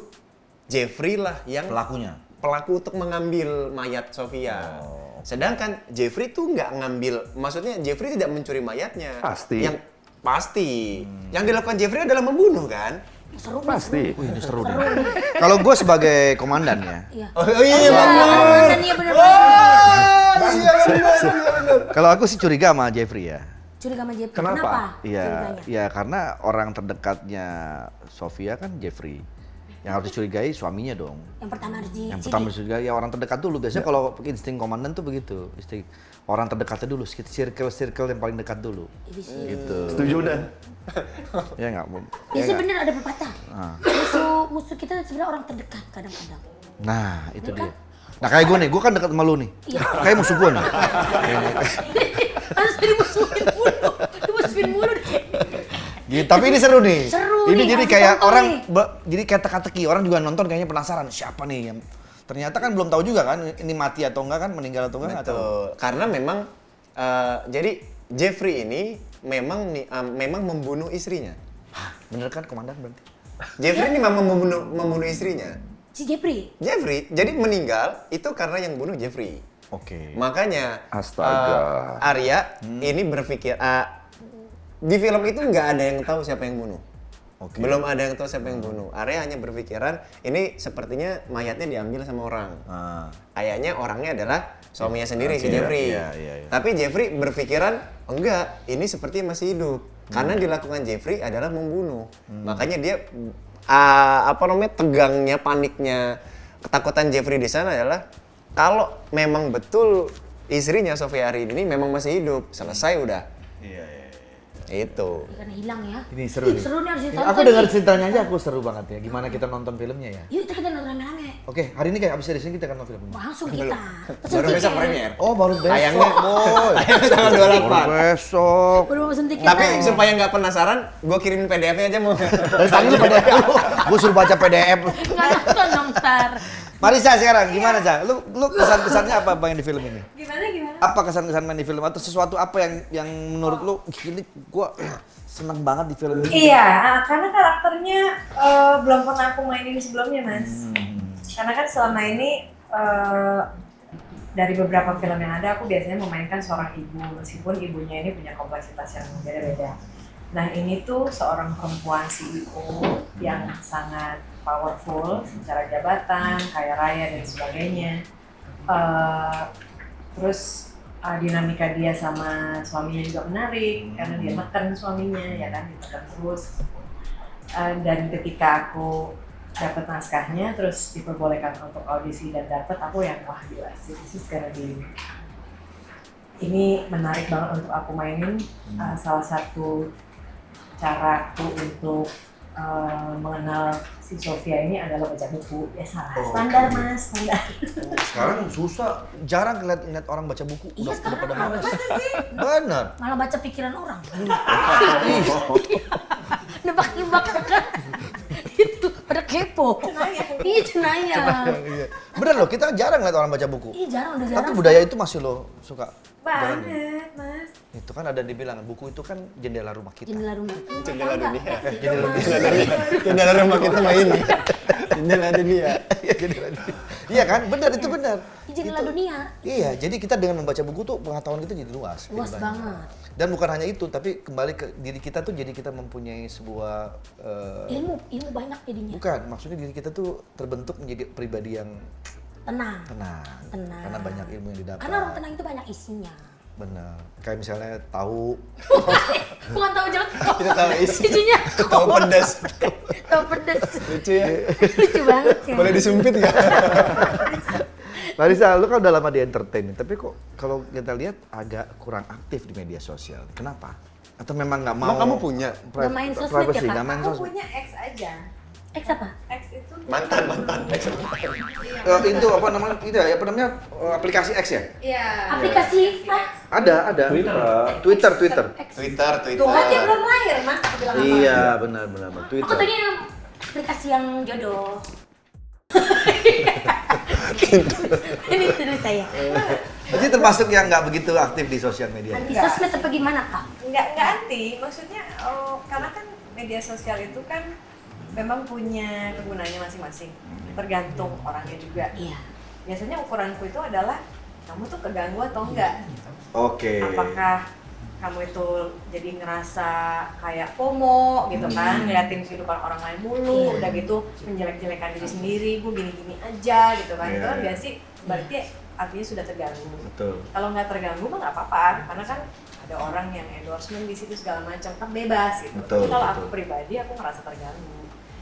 Speaker 2: Jeffrey lah yang
Speaker 3: Pelakunya.
Speaker 2: pelaku untuk mengambil mayat Sofia. Sedangkan Jeffrey tuh nggak ngambil, maksudnya Jeffrey tidak mencuri mayatnya.
Speaker 4: Pasti.
Speaker 2: Yang pasti. Yang dilakukan Jeffrey adalah membunuh kan?
Speaker 1: Seru nih,
Speaker 4: Pasti.
Speaker 1: seru.
Speaker 3: Wih, ini seru nih. Kalau gue sebagai komandan ya,
Speaker 1: Iya.
Speaker 2: Oh iya
Speaker 1: Komandan, iya bener.
Speaker 3: kalau aku sih curiga sama Jeffrey ya.
Speaker 1: Curiga sama Jeffrey.
Speaker 4: Kenapa?
Speaker 3: Iya,
Speaker 1: Curiganya?
Speaker 3: ya karena orang terdekatnya Sofia kan Jeffrey. Yang harus dicurigai suaminya dong.
Speaker 1: Yang pertama harus di
Speaker 3: Yang pertama dicurigai ya orang terdekat dulu. Biasanya kalau insting komandan tuh begitu. Insting orang terdekatnya dulu, circle yang paling dekat dulu. Gitu.
Speaker 4: Setuju dan
Speaker 3: Ya nggak?
Speaker 1: Biasanya bener ada pepatah.
Speaker 3: Ah.
Speaker 1: Musuh kita sebenarnya orang terdekat kadang-kadang.
Speaker 3: Nah, itu dia. Nah kayak gue nih, gue kan dekat sama lu nih.
Speaker 1: Iya.
Speaker 3: Kayak musuh gue nih.
Speaker 1: Harus dimusuhin mulu. Dimusuhin mulu deh.
Speaker 3: Gitu, tapi ini seru nih.
Speaker 1: Seru
Speaker 3: ini
Speaker 1: nih,
Speaker 3: jadi
Speaker 1: harus
Speaker 3: kayak
Speaker 1: tonton
Speaker 3: orang,
Speaker 1: nih.
Speaker 3: jadi kayak teka-teki. Orang juga nonton kayaknya penasaran siapa nih yang ternyata kan belum tahu juga kan ini mati atau enggak kan, meninggal atau enggak atau.
Speaker 2: Betul. Karena memang jadi Jeffrey ini memang membunuh istrinya.
Speaker 3: Bener kan komandan berarti?
Speaker 2: Jeffrey ini memang membunuh istrinya.
Speaker 1: Si Jeffrey.
Speaker 2: Jeffrey jadi meninggal itu karena yang bunuh Jeffrey.
Speaker 3: Oke.
Speaker 2: Makanya
Speaker 4: Astaga.
Speaker 2: Arya ini berpikir di film itu nggak ada yang tahu siapa yang bunuh.
Speaker 3: Oke.
Speaker 2: Belum ada yang tahu siapa yang bunuh. Arya hanya berpikiran ini sepertinya mayatnya diambil sama orang.
Speaker 3: Ah.
Speaker 2: Kayaknya orangnya adalah suaminya sendiri si
Speaker 3: Oke,
Speaker 2: Jeffrey.
Speaker 3: iya.
Speaker 2: Tapi Jeffrey berpikiran enggak, ini sepertinya masih hidup. Karena dilakukan Jeffrey adalah membunuh. Makanya dia tegangnya, paniknya, ketakutan Jeffrey di sana adalah kalau memang betul istrinya Sofia Arie ini memang masih hidup, selesai udah.
Speaker 3: Iya.
Speaker 2: Itu.
Speaker 1: Karena hilang ya.
Speaker 3: Ini seru nih.
Speaker 1: Seru nih harus
Speaker 3: Ini
Speaker 1: ditonton.
Speaker 3: aku dengar
Speaker 1: nih.
Speaker 3: ceritanya aja aku seru banget ya. Gimana kita nonton filmnya ya?
Speaker 1: Yuk kita nonton rame-rame.
Speaker 3: Oke, hari ini kayak abis dari sini kita akan nonton film.
Speaker 1: Langsung kita. Pesen
Speaker 2: Baru besok
Speaker 1: tiket.
Speaker 2: premier.
Speaker 3: Oh, baru besok.
Speaker 2: Tayangnya
Speaker 3: boy.
Speaker 2: tanggal 28.
Speaker 3: Baru besok.
Speaker 1: Baru mau pesen tiket.
Speaker 2: Tapi supaya nggak penasaran, gue kirimin PDF-nya aja mau.
Speaker 3: Dari tadi lu PDF dulu. Gue suruh baca PDF.
Speaker 1: Nggak nonton dong ntar.
Speaker 3: Marisa sekarang gimana, Ca? Lu kesan-kesannya apa yang di film ini?
Speaker 5: Gimana?
Speaker 3: Apa kesan-kesan main di film atau sesuatu apa yang menurut lu ini gua seneng banget di film ini?
Speaker 5: Iya, karena karakternya belum pernah aku mainin sebelumnya, Mas. Karena kan selama ini dari beberapa film yang ada, aku biasanya memainkan seorang ibu, meskipun ibunya ini punya kompleksitas yang beda-beda. Nah, ini tuh seorang perempuan CEO yang sangat powerful secara jabatan, kaya raya dan sebagainya. Terus dinamika dia sama suaminya juga menarik karena dia neken suaminya, ya kan, ditekan terus. Dan ketika aku dapat naskahnya, terus diperbolehkan untuk audisi dan dapat, aku yang wah gila sih, this is gonna be. Ini menarik banget untuk aku mainin. Salah satu caraku untuk mengenal si Sofia ini adalah baca buku. Ya salah, standar Mas, standar.
Speaker 3: Sekarang susah, jarang ngeliat orang baca buku.
Speaker 1: Iya,
Speaker 3: Udah
Speaker 1: sekarang
Speaker 3: pada
Speaker 1: apa
Speaker 3: males. Bener.
Speaker 1: Malah baca pikiran orang. Nebak-nebak kan. Itu pada kepo. Iya, cenayang.
Speaker 3: Iya. Bener loh, kita jarang ngeliat orang baca buku.
Speaker 1: Iya, jarang, udah jarang.
Speaker 3: Tapi budaya itu masih lo suka jalanin.
Speaker 5: Banget, Mas.
Speaker 3: Itu kan ada dibilang buku itu kan jendela rumah kita.
Speaker 1: Jendela rumah.
Speaker 2: Jendela dunia.
Speaker 1: Jendela
Speaker 2: rumah kita mah ini. Jendela dunia.
Speaker 3: Iya kan, benar itu benar.
Speaker 1: Jendela
Speaker 3: Itu-
Speaker 1: dunia.
Speaker 3: Iya, jadi kita dengan membaca buku tuh pengetahuan kita jadi luas.
Speaker 1: Luas
Speaker 3: jadi banyak.
Speaker 1: banget.
Speaker 3: Dan bukan hanya itu, tapi kembali ke diri kita tuh jadi kita mempunyai sebuah
Speaker 1: Ilmu banyak jadinya.
Speaker 3: bukan, maksudnya diri kita tuh terbentuk menjadi pribadi yang
Speaker 1: Tenang.
Speaker 3: tenang.
Speaker 1: Tenang.
Speaker 3: Karena banyak ilmu yang didapat.
Speaker 1: Karena orang tenang itu banyak isinya.
Speaker 3: Benar. Kayak misalnya tahu
Speaker 1: Bukan tahu jelek.
Speaker 2: Kita tahu isi.
Speaker 1: Isinya.
Speaker 2: Tahu pedas.
Speaker 1: Tahu pedes.
Speaker 2: Lucu ya.
Speaker 1: Lucu banget ya.
Speaker 2: Boleh disumpit nggak?
Speaker 3: Larissa, lu kan udah lama di entertain, tapi kok kalau kita lihat agak kurang aktif di media sosial. Kenapa? Atau memang nggak mau?
Speaker 2: Emang kamu punya?
Speaker 1: Nggak main sosmed ya,
Speaker 3: privacy,
Speaker 1: Kak?
Speaker 3: nggak main
Speaker 5: Aku
Speaker 3: sosmed.
Speaker 5: punya X aja.
Speaker 1: X apa?
Speaker 5: X itu
Speaker 2: Mantan.
Speaker 3: Itu apa namanya? Itu ya, apa namanya? Aplikasi X ya?
Speaker 5: Iya.
Speaker 1: Aplikasi ah,
Speaker 3: Ada. Twitter.
Speaker 1: X.
Speaker 2: Twitter.
Speaker 5: Tuh aja belum lahir, Mas. Aku bilang apa?
Speaker 3: Iya, benar.
Speaker 1: Aku
Speaker 3: Twitter.
Speaker 1: tanya yang aplikasi yang jodoh. Ini dari saya.
Speaker 3: Jadi termasuk yang nggak begitu aktif di sosial media.
Speaker 1: Di sosmed apa gimana, Kak?
Speaker 5: Nggak anti, maksudnya karena kan media sosial itu kan memang punya kegunaannya masing-masing. Tergantung orangnya juga.
Speaker 1: Iya.
Speaker 5: Biasanya ukuranku itu adalah kamu tuh keganggu atau enggak.
Speaker 3: Oke.
Speaker 5: Apakah kamu itu jadi ngerasa kayak FOMO gitu kan, ngeliatin kehidupan orang lain mulu, udah gitu menjelek-jelekan diri sendiri, gue gini-gini aja gitu kan, itu kan biasa sih berarti artinya sudah terganggu.
Speaker 3: Betul.
Speaker 5: Kalau nggak terganggu mah nggak apa-apa, karena kan ada orang yang endorsement di situ segala macam kan bebas gitu.
Speaker 3: Betul,
Speaker 5: Tapi kalau
Speaker 3: betul.
Speaker 5: aku pribadi aku ngerasa terganggu.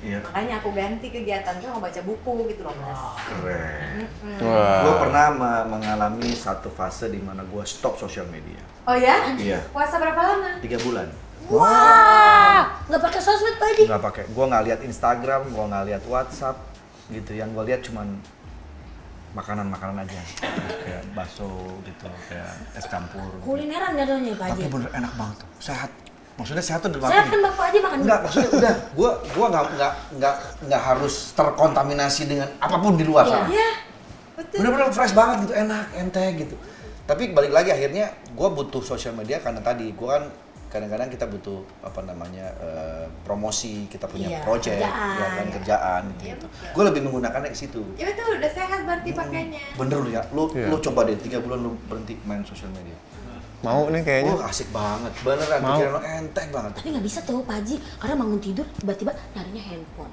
Speaker 3: Iya.
Speaker 5: Makanya aku ganti kegiatan tuh mau baca buku gitu loh Mas.
Speaker 3: Keren.
Speaker 2: Wah.
Speaker 3: Gue pernah mengalami satu fase di mana gue stop sosial media.
Speaker 5: Oh ya?
Speaker 3: Iya.
Speaker 5: Puasa berapa lama?
Speaker 3: 3 bulan.
Speaker 1: Wah, nggak pakai sosmed Pak Haji?
Speaker 3: Nggak pakai. Gue nggak lihat Instagram, gue nggak lihat WhatsApp, gitu. Yang gue lihat cuman makanan-makanan aja, kayak bakso gitu, kayak es campur.
Speaker 1: Kulineran jadinya Pak Haji.
Speaker 3: Tapi bener enak banget tuh, sehat. Maksudnya sehat tuh dalam
Speaker 1: Saya
Speaker 3: arti-
Speaker 1: kan Bapak Haji makan.
Speaker 3: Enggak, maksudnya udah, gua nggak harus terkontaminasi dengan apapun di luar sana.
Speaker 5: Iya. Betul.
Speaker 3: Bener-bener fresh banget gitu, enak, enteng gitu. Tapi balik lagi akhirnya gua butuh sosial media karena tadi gua kan kadang-kadang kita butuh apa namanya promosi, kita punya
Speaker 1: Iya,
Speaker 3: project,
Speaker 1: kerjaan.
Speaker 3: ya kan kerjaan gitu. Gue lebih menggunakannya ke situ.
Speaker 5: Ya betul, udah sehat berarti pakainya.
Speaker 3: Bener lu ya, lu coba deh 3 bulan lu berhenti main sosial media.
Speaker 2: Mau nih kayaknya.
Speaker 3: Asik banget, beneran
Speaker 2: Mau.
Speaker 3: pikiran lu enteng banget.
Speaker 1: Tapi nggak bisa tuh Pak Haji, karena bangun tidur tiba-tiba nyarinya handphone.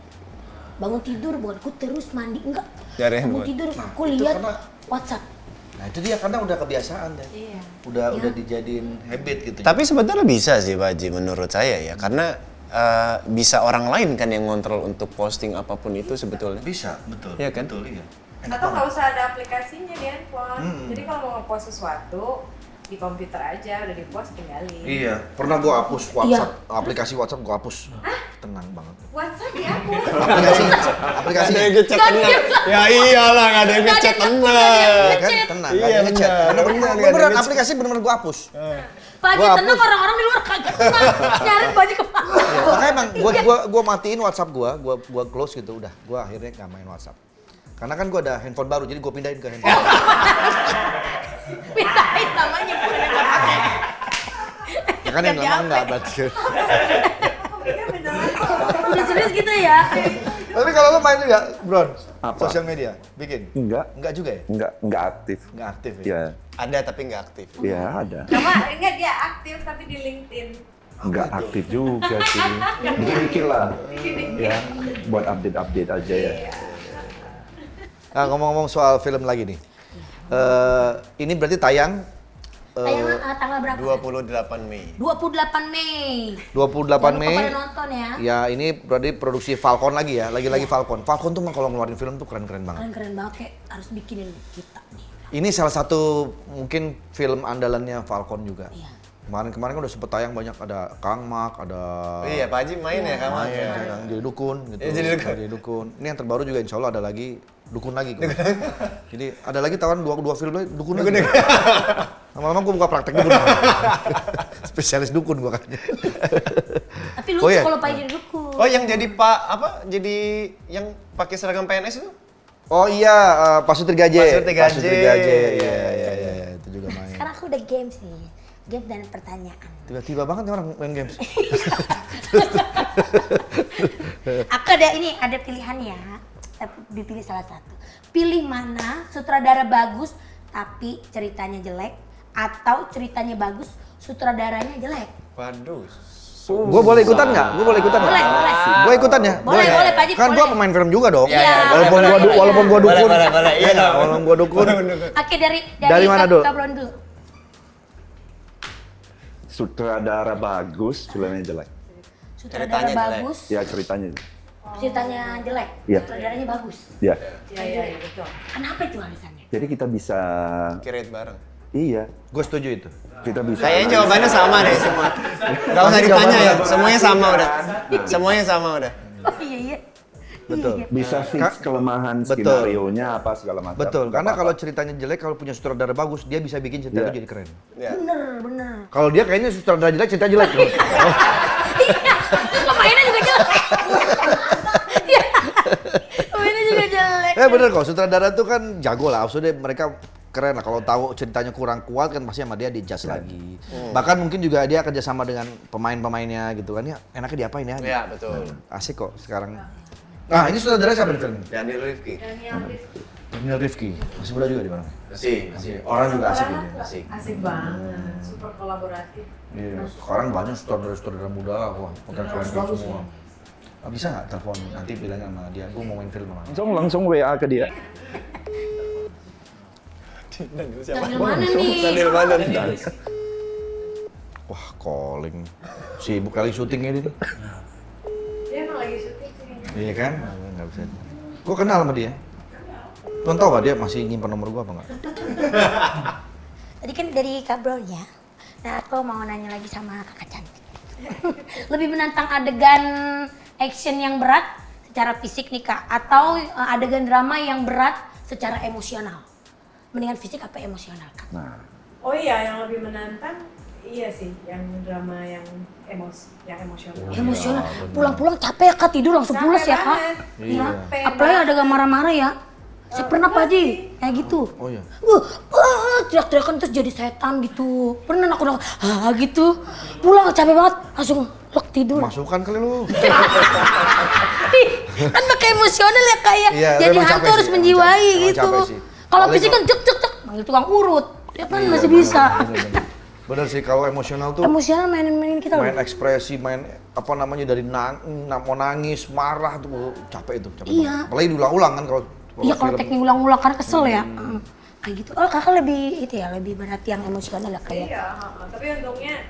Speaker 1: Bangun tidur bukan aku terus mandi, enggak.
Speaker 2: Nyari
Speaker 1: Bangun
Speaker 2: handphone.
Speaker 1: tidur
Speaker 3: Nah,
Speaker 1: aku
Speaker 3: itu
Speaker 1: lihat
Speaker 3: karena-
Speaker 1: WhatsApp.
Speaker 3: Nah itu dia karena udah kebiasaan deh.
Speaker 5: Iya.
Speaker 3: Udah dijadiin habit gitu.
Speaker 2: Tapi sebetulnya bisa sih Pak Haji menurut saya ya, karena bisa orang lain kan yang ngontrol untuk posting apapun itu sebetulnya.
Speaker 3: bisa, betul.
Speaker 2: Iya kan?
Speaker 3: Betul, iya. Enak
Speaker 5: Atau nggak
Speaker 3: banget.
Speaker 5: usah ada aplikasinya di handphone. Jadi kalau mau nge-post sesuatu di komputer aja udah di-post tinggalin.
Speaker 3: Iya, pernah gua hapus WhatsApp, aplikasi WhatsApp gua hapus. Tenang banget.
Speaker 5: WhatsApp dihapus.
Speaker 3: Aplikasi.
Speaker 2: Ada yang ngechat tenang. Ya iyalah, nggak ada yang ngechat tenang.
Speaker 3: Ya kan, tenang,
Speaker 2: Iya,
Speaker 3: nggak ada ngechat.
Speaker 2: benar.
Speaker 3: Bener-bener,
Speaker 2: Nggak ada
Speaker 3: beneran
Speaker 2: ngechat.
Speaker 3: aplikasi bener-bener gua hapus.
Speaker 1: Pak Haji
Speaker 3: Gua
Speaker 1: tenang,
Speaker 3: hapus.
Speaker 1: orang-orang di luar kagak tenang. Nyari baju ke
Speaker 3: Ya, makanya emang gua matiin WhatsApp gua close gitu udah. Gua akhirnya nggak main WhatsApp. Karena kan gua ada handphone baru, jadi gua pindahin ke handphone.
Speaker 1: Pindahin namanya bukan yang pakai.
Speaker 3: Ya kan yang lama enggak berarti.
Speaker 5: Aku pikir beneran.
Speaker 1: Udah serius gitu ya?
Speaker 3: Tapi kalau lu main juga, Bron,
Speaker 4: Apa?
Speaker 3: sosial media, bikin?
Speaker 4: Enggak,
Speaker 3: Enggak juga ya?
Speaker 4: enggak aktif.
Speaker 3: Enggak aktif ya?
Speaker 4: Ya,
Speaker 2: Ada tapi nggak aktif.
Speaker 4: ya ada.
Speaker 5: Sama enggak dia aktif tapi di LinkedIn.
Speaker 4: Enggak aktif juga sih. Dikit-dikit lah. Ya, buat update-update aja ya.
Speaker 3: Nah, ngomong-ngomong soal film lagi nih. Ini berarti tayang
Speaker 1: Tayang tanggal berapa?
Speaker 2: 28 Mei.
Speaker 1: 28 Mei.
Speaker 3: 28
Speaker 1: Jangan lupa
Speaker 3: Mei.
Speaker 1: pada nonton ya.
Speaker 3: Ya, ini berarti produksi Falcon lagi ya. Lagi-lagi Falcon. Falcon tuh kalau ngeluarin film tuh keren-keren banget.
Speaker 1: Keren-keren banget, kayak harus bikinin kita nih.
Speaker 3: Ini salah satu mungkin film andalannya Falcon juga.
Speaker 1: Iya.
Speaker 3: Kemarin kan udah sempet tayang banyak, ada Kang Mak, ada
Speaker 2: Iya, Pak Haji main ya kamu.
Speaker 3: main yang jadi dukun gitu.
Speaker 2: Iya, jadi dukun.
Speaker 3: Ini yang terbaru juga insya Allah ada lagi dukun lagi. Jadi ada lagi tahun dua film lagi dukun lagi. Lama-lama gue buka praktek dukun. Spesialis dukun gue kan.
Speaker 1: Tapi lucu
Speaker 3: Oh, iya.
Speaker 1: kalau Pak Haji dukun.
Speaker 2: Oh, yang jadi Pak apa? Jadi yang pakai seragam PNS itu?
Speaker 3: Oh iya, Pak Sutri Gaje.
Speaker 2: Pak Sutri Gaje.
Speaker 3: Pak Sutri Gaje. Iya, itu juga main.
Speaker 1: Sekarang aku udah games nih. Game dan pertanyaan.
Speaker 3: Tiba-tiba banget nih orang main games.
Speaker 1: Aku ada pilihannya. Tapi dipilih salah satu. Pilih mana sutradara bagus tapi ceritanya jelek, atau ceritanya bagus sutradaranya jelek.
Speaker 2: Waduh.
Speaker 3: Gue boleh ikutan nggak? Gue boleh ikutan nggak?
Speaker 1: Boleh.
Speaker 3: Gue ikutan ya?
Speaker 1: Boleh, Pak Haji,
Speaker 3: Kan gue
Speaker 1: boleh.
Speaker 3: pemain film juga dong.
Speaker 1: Iya,
Speaker 3: Walaupun gua dukun.
Speaker 2: Boleh. Iya,
Speaker 3: nggak? Walaupun gue dukun.
Speaker 1: Oke, dari
Speaker 3: Dari mana dulu?
Speaker 1: Kablon dulu.
Speaker 4: Sutradara bagus, filmnya jelek.
Speaker 1: Sutradara
Speaker 2: Ceritanya jelek.
Speaker 1: bagus,
Speaker 4: Ya ceritanya.
Speaker 1: ceritanya jelek,
Speaker 4: Iya.
Speaker 1: sutradaranya bagus.
Speaker 4: Ya.
Speaker 5: Iya, betul.
Speaker 1: Kenapa itu alasannya?
Speaker 4: Jadi kita bisa,
Speaker 2: Kirit bareng.
Speaker 4: iya,
Speaker 3: Gue setuju itu.
Speaker 4: kita bisa.
Speaker 2: Kayaknya jawabannya sama deh semua. Gak usah ditanya ya, semuanya sama udah. Semuanya sama udah.
Speaker 1: Oh iya.
Speaker 3: Betul.
Speaker 4: Bisa fix kelemahan
Speaker 3: Betul.
Speaker 4: skenario-nya apa segala macam.
Speaker 3: Betul,
Speaker 4: Nggak
Speaker 3: karena
Speaker 4: apa-apa.
Speaker 3: kalau ceritanya jelek, kalau punya sutradara bagus, dia bisa bikin cerita
Speaker 4: Iya.
Speaker 3: itu jadi keren.
Speaker 2: Ya.
Speaker 1: Bener.
Speaker 3: Kalau dia kayaknya sutradara jelek, cerita jelek. Bro.
Speaker 1: Terus pemainnya juga jelek. Iya. Pemainnya juga jelek.
Speaker 3: Bener kok, sutradara tuh kan jago lah, maksudnya mereka keren lah. Kalau tahu ceritanya kurang kuat kan pasti sama dia di-adjust lagi. Bahkan mungkin juga dia kerjasama dengan pemain-pemainnya gitu kan, ya enaknya diapain ya.
Speaker 2: Iya, betul.
Speaker 3: Asik kok sekarang. Nah ini sutradara siapa di film ini?
Speaker 2: Daniel Rifki.
Speaker 5: Daniel Rifki.
Speaker 3: Daniel Rifki, masih muda juga di mana?
Speaker 2: Asik.
Speaker 3: Orang juga asik gitu.
Speaker 2: Asik.
Speaker 5: Asik banget, super kolaboratif.
Speaker 3: Iya, sekarang banyak sutradara muda lah, wah, keren semua. Bisa nggak telepon nanti bilangnya sama dia, gue mau main film sama.
Speaker 4: Langsung WA ke dia.
Speaker 1: Daniel mana nih?
Speaker 2: Daniel mana nih?
Speaker 3: Wah, calling. Sibuk kali syutingnya ini.
Speaker 5: Dia emang lagi syuting sih.
Speaker 3: Iya kan? Nggak bisa. Gue kenal sama dia. Tuan tahu gak dia masih nyimpan nomor gue apa nggak?
Speaker 1: Tadi kan dari Kak Bro ya. Nah aku mau nanya lagi sama kakak cantik. Lebih menantang adegan action yang berat secara fisik nih Kak, atau adegan drama yang berat secara emosional? Mendingan fisik apa emosional Kak?
Speaker 4: Nah,
Speaker 5: Oh iya, yang lebih menantang iya sih, yang drama yang emosional.
Speaker 1: Emosional. Pulang-pulang capek ya Kak, tidur langsung pulas ya Kak.
Speaker 3: Iya.
Speaker 1: Apalagi adegan marah-marah ya. Saya pernah Pak Haji, kayak gitu.
Speaker 3: Oh iya.
Speaker 1: Teriak-teriakan terus jadi setan gitu. Pernah aku gitu. Pulang capek banget, langsung lok tidur.
Speaker 3: Masukan kali lu.
Speaker 1: Kan pakai emosional ya kayak
Speaker 3: Iya,
Speaker 1: jadi
Speaker 3: emang
Speaker 1: hantu
Speaker 3: capek
Speaker 1: harus
Speaker 3: sih,
Speaker 1: menjiwai
Speaker 3: emang
Speaker 1: gitu.
Speaker 3: capek sih.
Speaker 1: Kalau
Speaker 3: Apalagi
Speaker 1: fisik kan cek manggil tukang urut. Ya kan masih bisa.
Speaker 3: Bener sih, kalau emosional tuh
Speaker 1: Emosional main-mainin kita
Speaker 3: main
Speaker 1: loh.
Speaker 3: ekspresi, main apa namanya dari mau nangis, marah tuh capek itu. Capek
Speaker 1: Iya.
Speaker 3: banget. Apalagi diulang-ulang kan kalau
Speaker 1: Iya kalau
Speaker 3: film.
Speaker 1: teknik ulang-ulang kan kesel ya. Kayak gitu. Oh kakak lebih itu ya, lebih berat yang emosional ya kayak.
Speaker 5: Iya, tapi untungnya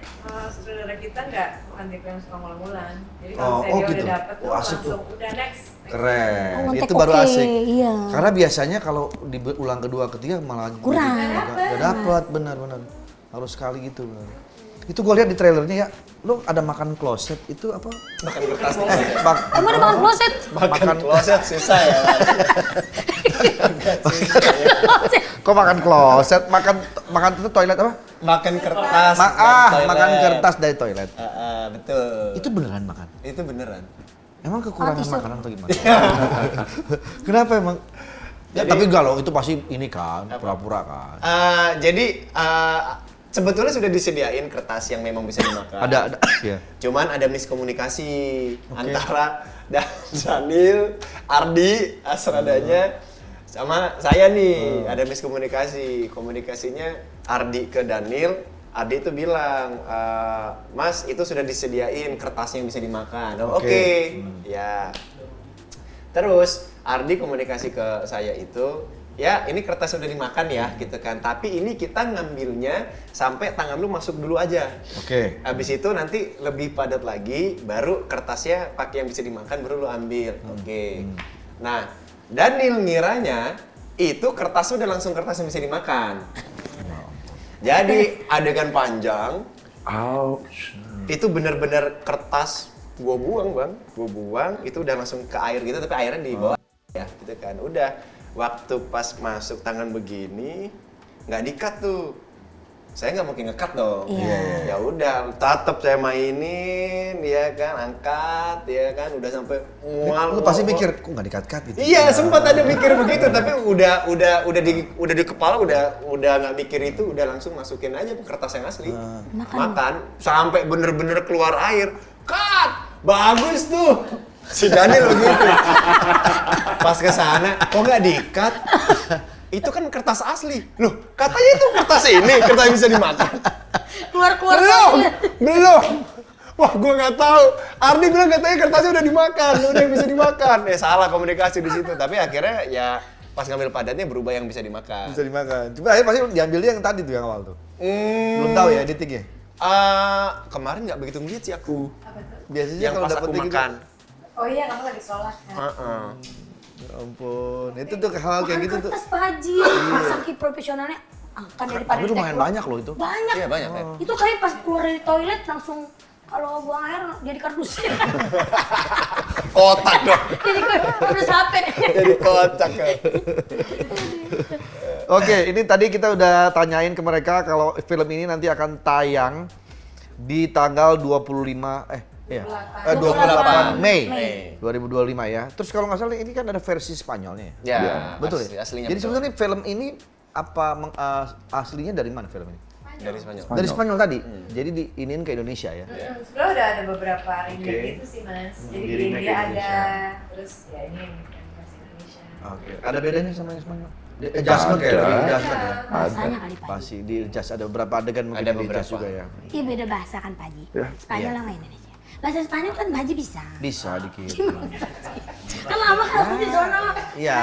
Speaker 5: saudara kita nggak bukan tipe yang suka ngulang-ngulang. Jadi
Speaker 3: Oh,
Speaker 5: kalau misalnya dia
Speaker 3: gitu.
Speaker 5: udah dapet tuh
Speaker 3: Oh, asik
Speaker 5: langsung udah next.
Speaker 3: Keren.
Speaker 1: Oh, ngontek
Speaker 3: Itu baru
Speaker 1: oke,
Speaker 3: asik.
Speaker 1: iya.
Speaker 3: Karena biasanya kalau diulang kedua, ketiga malah
Speaker 1: Kurang.
Speaker 3: Gak dapet, benar-benar. Harus sekali gitu. Benar. Itu gue lihat di trailernya ya, lu ada makan kloset itu apa?
Speaker 2: Makan kertas.
Speaker 1: Emang ada makan kloset?
Speaker 2: Makan kloset susah ya.
Speaker 3: Kok makan kloset? Makan itu toilet apa?
Speaker 2: Makan kertas.
Speaker 3: Makan kertas dari toilet.
Speaker 2: Betul.
Speaker 3: Itu beneran makan?
Speaker 2: Itu beneran.
Speaker 3: Emang kekurangan
Speaker 1: Tisu.
Speaker 3: makanan atau gimana? Kenapa emang? Ya tapi enggak loh, itu pasti ini kan, pura-pura kan.
Speaker 2: Jadi sebetulnya sudah disediain kertas yang memang bisa dimakan.
Speaker 3: Ada, ya.
Speaker 2: Cuman ada miskomunikasi antara Daniel, Ardi, Asradanya, sama saya nih. Ada miskomunikasi. Komunikasinya Ardi ke Daniel, Ardi itu bilang, Mas itu sudah disediain kertasnya yang bisa dimakan. Oke. Ya. Terus Ardi komunikasi ke saya itu, ya ini kertas udah dimakan ya gitu kan, tapi ini kita ngambilnya sampai tangan lu masuk dulu aja.
Speaker 3: Oke.
Speaker 2: Habis itu nanti lebih padat lagi, baru kertasnya pakai yang bisa dimakan baru lu ambil. Oke. Nah, Daniel ngiranya itu kertasnya udah langsung kertas yang bisa dimakan. Jadi adegan panjang,
Speaker 4: ouch.
Speaker 2: itu bener-bener kertas gua buang bang, itu udah langsung ke air gitu, tapi airnya di bawah ya gitu kan. Udah waktu pas masuk tangan begini nggak di-cut tuh, saya nggak mungkin nge-cut dong.
Speaker 1: Iya.
Speaker 2: Ya udah tetap saya mainin ya kan, angkat ya kan, udah sampai mual.
Speaker 3: Lu pasti mikir, kok nggak di-cut-cut gitu?
Speaker 2: Iya, sempat ada mikir begitu, tapi udah di kepala udah nggak mikir itu, udah langsung masukin aja kertas yang asli. Makan sampai bener-bener keluar air. Cut! Bagus tuh. Si Daniel begitu. Pas ke sana, kok nggak di-cut? Itu kan kertas asli. Loh, katanya itu kertas ini, kertas yang bisa dimakan.
Speaker 1: Keluar-keluar.
Speaker 2: Belum. Wah, gua nggak tahu. Ardi bilang katanya kertasnya udah dimakan, udah bisa dimakan. Salah komunikasi di situ. Tapi akhirnya ya pas ngambil padatnya berubah yang bisa dimakan.
Speaker 3: Bisa dimakan. Cuma akhirnya pasti diambil dia yang tadi tuh yang awal tuh. Belum tahu ya editingnya.
Speaker 2: Kemarin nggak begitu ngeliat sih aku.
Speaker 5: Apa tuh?
Speaker 3: Biasanya
Speaker 2: Yang
Speaker 3: kalau
Speaker 2: pas
Speaker 3: dapet
Speaker 2: aku
Speaker 3: kayak gitu.
Speaker 2: makan.
Speaker 5: Oh iya, kamu lagi sholat kan?
Speaker 3: Ya ampun, itu tuh hal kayak gitu tuh.
Speaker 1: Kertas Pak Haji, saking profesionalnya. Kan daripada
Speaker 3: Tapi lumayan
Speaker 1: di-take
Speaker 3: banyak loh itu.
Speaker 1: Banyak.
Speaker 2: Iya banyak ya.
Speaker 1: Itu kayak pas keluar dari toilet langsung kalau buang air jadi kardus.
Speaker 2: Kotak dong.
Speaker 1: Jadi kardus HP.
Speaker 2: Jadi kotak kan.
Speaker 3: Oke, ini tadi kita udah tanyain ke mereka kalau film ini nanti akan tayang di tanggal 28 Mei 2025 ya. Terus kalau nggak salah ini kan ada versi Spanyolnya ya?
Speaker 2: Ya,
Speaker 3: Betul ya?
Speaker 2: Aslinya
Speaker 3: Jadi
Speaker 2: betul.
Speaker 3: sebenarnya film ini aslinya dari mana film ini?
Speaker 2: Dari Spanyol.
Speaker 3: Dari Spanyol tadi. Jadi diinin ke Indonesia ya.
Speaker 5: Sebenarnya udah ada beberapa remake gitu sih mas. Jadi di
Speaker 3: Di remake
Speaker 5: India
Speaker 3: ke
Speaker 5: ada,
Speaker 3: Indonesia.
Speaker 5: terus ya ini yang versi Indonesia.
Speaker 3: Oke. Ada bedanya sama yang Spanyol? Adjustment kayak lebih adjustment ya.
Speaker 1: Bahasanya kali Pak Haji.
Speaker 3: Pasti di adjust ada beberapa adegan mungkin
Speaker 2: Ada
Speaker 3: di adjust
Speaker 2: beberapa.
Speaker 3: juga ya.
Speaker 1: Iya beda bahasa kan Pak Haji.
Speaker 4: Ya.
Speaker 1: Spanyol
Speaker 3: Iya.
Speaker 1: sama Indonesia. Bahasa Spanyol kan Pak Haji bisa.
Speaker 3: Bisa dikit.
Speaker 1: Kan lama kan aku di sono.
Speaker 3: Iya.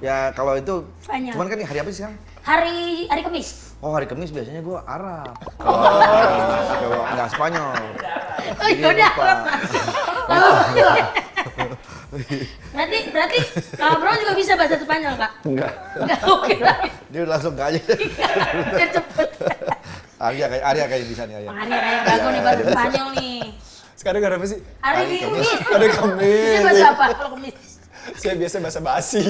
Speaker 3: Ya kalau itu,
Speaker 1: Spanyol.
Speaker 3: cuman kan hari apa sih sekarang?
Speaker 1: Hari Kamis.
Speaker 3: Oh hari Kamis biasanya gue Arab. Kalau nggak Spanyol.
Speaker 1: Oh yaudah. Berarti kalau Bro juga bisa bahasa Spanyol Kak?
Speaker 4: Enggak.
Speaker 1: Enggak, oke lah.
Speaker 3: Dia udah langsung aja.
Speaker 1: Udah cepet.
Speaker 3: Arya kayak bisa nih Arya.
Speaker 1: Bang Arya kayak jago nih bahasa Spanyol nih.
Speaker 2: Sekarang gak ada apa sih?
Speaker 1: Hari Kamis.
Speaker 2: Hari Kamis.
Speaker 1: Bisa bahasa apa kalau Kamis?
Speaker 2: Saya biasa bahasa basi.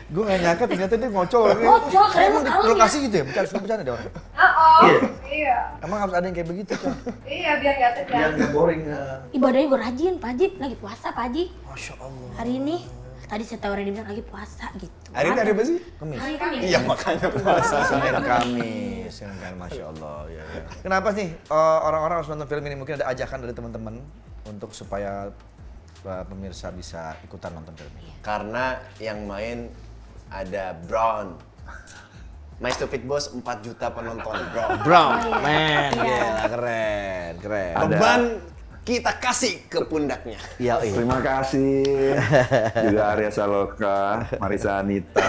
Speaker 3: Gue nggak nyangka ternyata dia ngocol.
Speaker 1: Ngocol, keren
Speaker 3: Emang di
Speaker 1: banget ya.
Speaker 3: lokasi gitu ya? Bercanda deh orang.
Speaker 5: Iya.
Speaker 3: Emang harus ada yang kayak begitu kan?
Speaker 5: Iya, biar nggak tegang.
Speaker 3: nggak boring.
Speaker 1: Ibadahnya gue rajin Pak Haji, lagi puasa Pak Haji.
Speaker 3: Masya Allah.
Speaker 1: Hari ini, tadi saya tahu Randy bilang lagi puasa gitu.
Speaker 2: Hari ini ada apa sih?
Speaker 3: Kemis.
Speaker 1: Hari Kamis.
Speaker 2: Iya makanya puasa.
Speaker 3: Senin Kamis, Senin Kamis, Masya Allah. Ya, ya. Kenapa sih orang-orang harus nonton film ini? Mungkin ada ajakan dari teman-teman untuk supaya pemirsa bisa ikutan nonton film ini.
Speaker 2: Karena yang main ada Brown. My Stupid Boss 4 juta penonton, Brown.
Speaker 3: Brown, man, gila, keren.
Speaker 2: Beban kita kasih ke pundaknya.
Speaker 3: Iya, iya.
Speaker 4: Terima kasih juga Arya Saloka, Marisa Anita,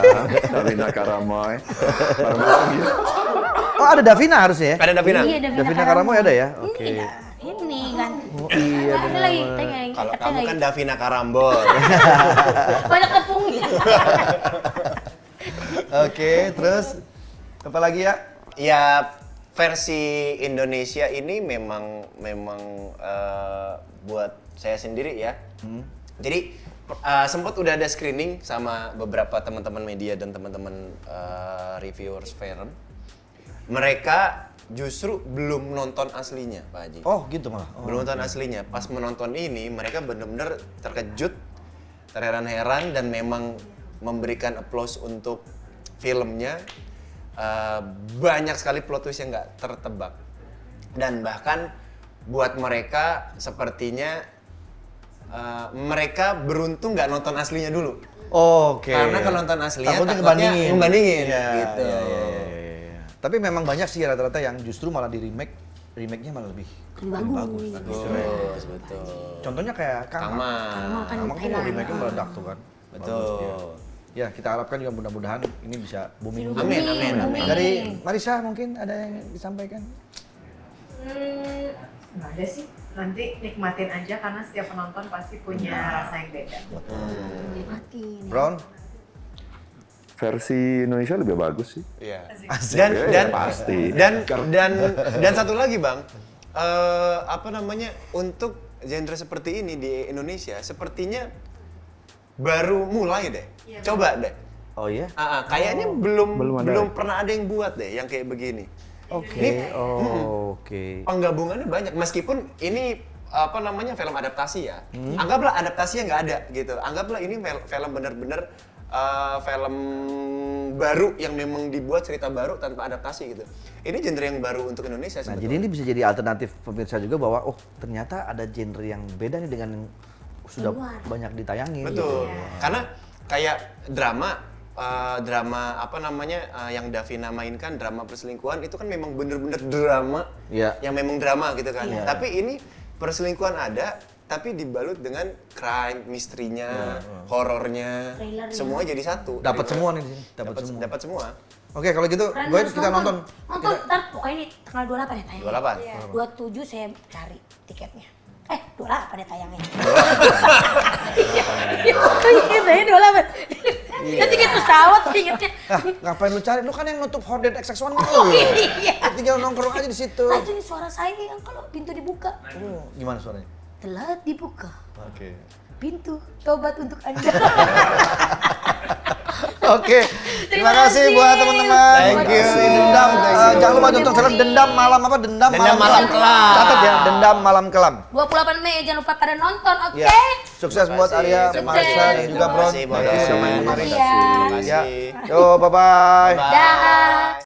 Speaker 4: Davina Karamoy. Bareng-bareng gitu.
Speaker 3: Oh ada Davina harusnya ya?
Speaker 2: Ada Davina?
Speaker 1: Iya,
Speaker 3: Davina Karamoy ada ya? Oke.
Speaker 1: Iya, ini kan.
Speaker 3: Oh iya
Speaker 1: Ada
Speaker 3: benar.
Speaker 1: lagi, tanya
Speaker 2: Kalau kamu kan Davina Karambol.
Speaker 1: banyak tepungnya.
Speaker 3: Oke, terus apa lagi ya?
Speaker 2: Ya versi Indonesia ini memang buat saya sendiri ya. Jadi sempat udah ada screening sama beberapa teman-teman media dan teman-teman reviewers film. Mereka justru belum nonton aslinya, Pak Haji.
Speaker 3: Oh gitu malah. Oh.
Speaker 2: Belum nonton aslinya. Pas menonton ini mereka benar-benar terkejut, terheran-heran dan memang memberikan applause untuk filmnya. Banyak sekali plot twist yang nggak tertebak. Dan bahkan buat mereka sepertinya mereka beruntung nggak nonton aslinya dulu.
Speaker 3: Oke.
Speaker 2: Karena kalau nonton aslinya
Speaker 3: takutnya
Speaker 2: takutnya
Speaker 3: ngebandingin.
Speaker 2: ngebandingin,
Speaker 3: Iya,
Speaker 2: gitu.
Speaker 3: iya, iya, iya. Tapi memang banyak sih rata-rata yang justru malah di remake-nya malah lebih
Speaker 1: Bagus.
Speaker 2: Betul.
Speaker 3: Contohnya kayak
Speaker 2: Kang
Speaker 3: Kang
Speaker 2: Ma.
Speaker 1: kan
Speaker 3: Kang Ma kan
Speaker 1: Thailand.
Speaker 3: remake-nya meledak tuh kan.
Speaker 2: Betul.
Speaker 3: Ya kita harapkan juga mudah-mudahan ini bisa booming.
Speaker 2: Amin, amin, amin.
Speaker 3: Dari Marisa mungkin ada yang disampaikan?
Speaker 5: Nggak ada sih. Nanti nikmatin aja karena setiap penonton pasti punya rasa yang beda.
Speaker 1: Nikmatin.
Speaker 3: Brown?
Speaker 4: Versi Indonesia lebih bagus sih.
Speaker 2: Iya.
Speaker 3: Asik.
Speaker 2: Dan
Speaker 4: Ya,
Speaker 2: dan
Speaker 4: pasti.
Speaker 2: dan satu lagi Bang, apa namanya, untuk genre seperti ini di Indonesia sepertinya baru mulai deh. Coba deh.
Speaker 3: Oh iya?
Speaker 2: Kayaknya belum
Speaker 4: Belum ada.
Speaker 2: pernah ada yang buat deh yang kayak begini.
Speaker 3: Oke. Oh, oke.
Speaker 2: Penggabungannya banyak meskipun ini apa namanya film adaptasi ya. Anggaplah adaptasinya nggak ada gitu. Anggaplah ini film bener-bener film baru yang memang dibuat cerita baru tanpa adaptasi gitu. Ini genre yang baru untuk Indonesia
Speaker 3: Nah,
Speaker 2: sebetulnya.
Speaker 3: jadi ini bisa jadi alternatif pemirsa juga bahwa oh ternyata ada genre yang beda nih dengan yang sudah
Speaker 1: Luar.
Speaker 3: banyak ditayangin.
Speaker 2: Betul.
Speaker 3: Gitu.
Speaker 2: Karena kayak drama apa namanya yang Davina mainkan, drama perselingkuhan itu kan memang bener-bener drama.
Speaker 3: Iya.
Speaker 2: Yang memang drama gitu kan.
Speaker 3: Iya.
Speaker 2: Tapi ini perselingkuhan ada tapi dibalut dengan crime, misterinya, horornya,
Speaker 1: Trailernya.
Speaker 2: semua jadi satu.
Speaker 3: Dapat
Speaker 2: Jadi,
Speaker 3: semua nih di sini, dapat semua.
Speaker 2: Dapat semua.
Speaker 3: Oke, kalau gitu
Speaker 1: Keren,
Speaker 3: gue
Speaker 1: harus
Speaker 3: kita nonton.
Speaker 1: Nonton, ntar pokoknya ini tanggal 28 ya tayangnya.
Speaker 2: 28.
Speaker 1: Iya. 27 saya cari tiketnya. 28 ya tayangnya. Iya, saya 28. Ya tiket pesawat ingetnya.
Speaker 3: Ah, ngapain lu cari? Lu kan yang nutup Horden XX1
Speaker 1: Oh iya.
Speaker 3: Tinggal nongkrong aja di situ.
Speaker 1: Nah, itu suara saya yang kalau pintu dibuka.
Speaker 3: Oh, gimana suaranya?
Speaker 1: Telah dibuka
Speaker 3: Oke.
Speaker 1: pintu tobat untuk Anda.
Speaker 3: Oke, terima kasih buat teman-teman.
Speaker 2: Thank you.
Speaker 3: Dendam, jangan lupa nonton film Dendam Malam apa? Dendam
Speaker 2: Malam Kelam.
Speaker 3: Catat ya, Dendam Malam Kelam.
Speaker 1: 28 Mei jangan lupa pada nonton, oke?
Speaker 3: Ya. Sukses buat Arya,
Speaker 2: Terima
Speaker 3: Marisa
Speaker 1: kasih.
Speaker 3: dan juga Bron.
Speaker 2: Terima kasih buat
Speaker 3: Thank you
Speaker 2: Arya.
Speaker 3: sama
Speaker 2: Terima
Speaker 3: Mari.
Speaker 1: kasih.
Speaker 2: Terima kasih.
Speaker 3: Ya. Yo, bye-bye.
Speaker 2: Bye.
Speaker 1: Dah.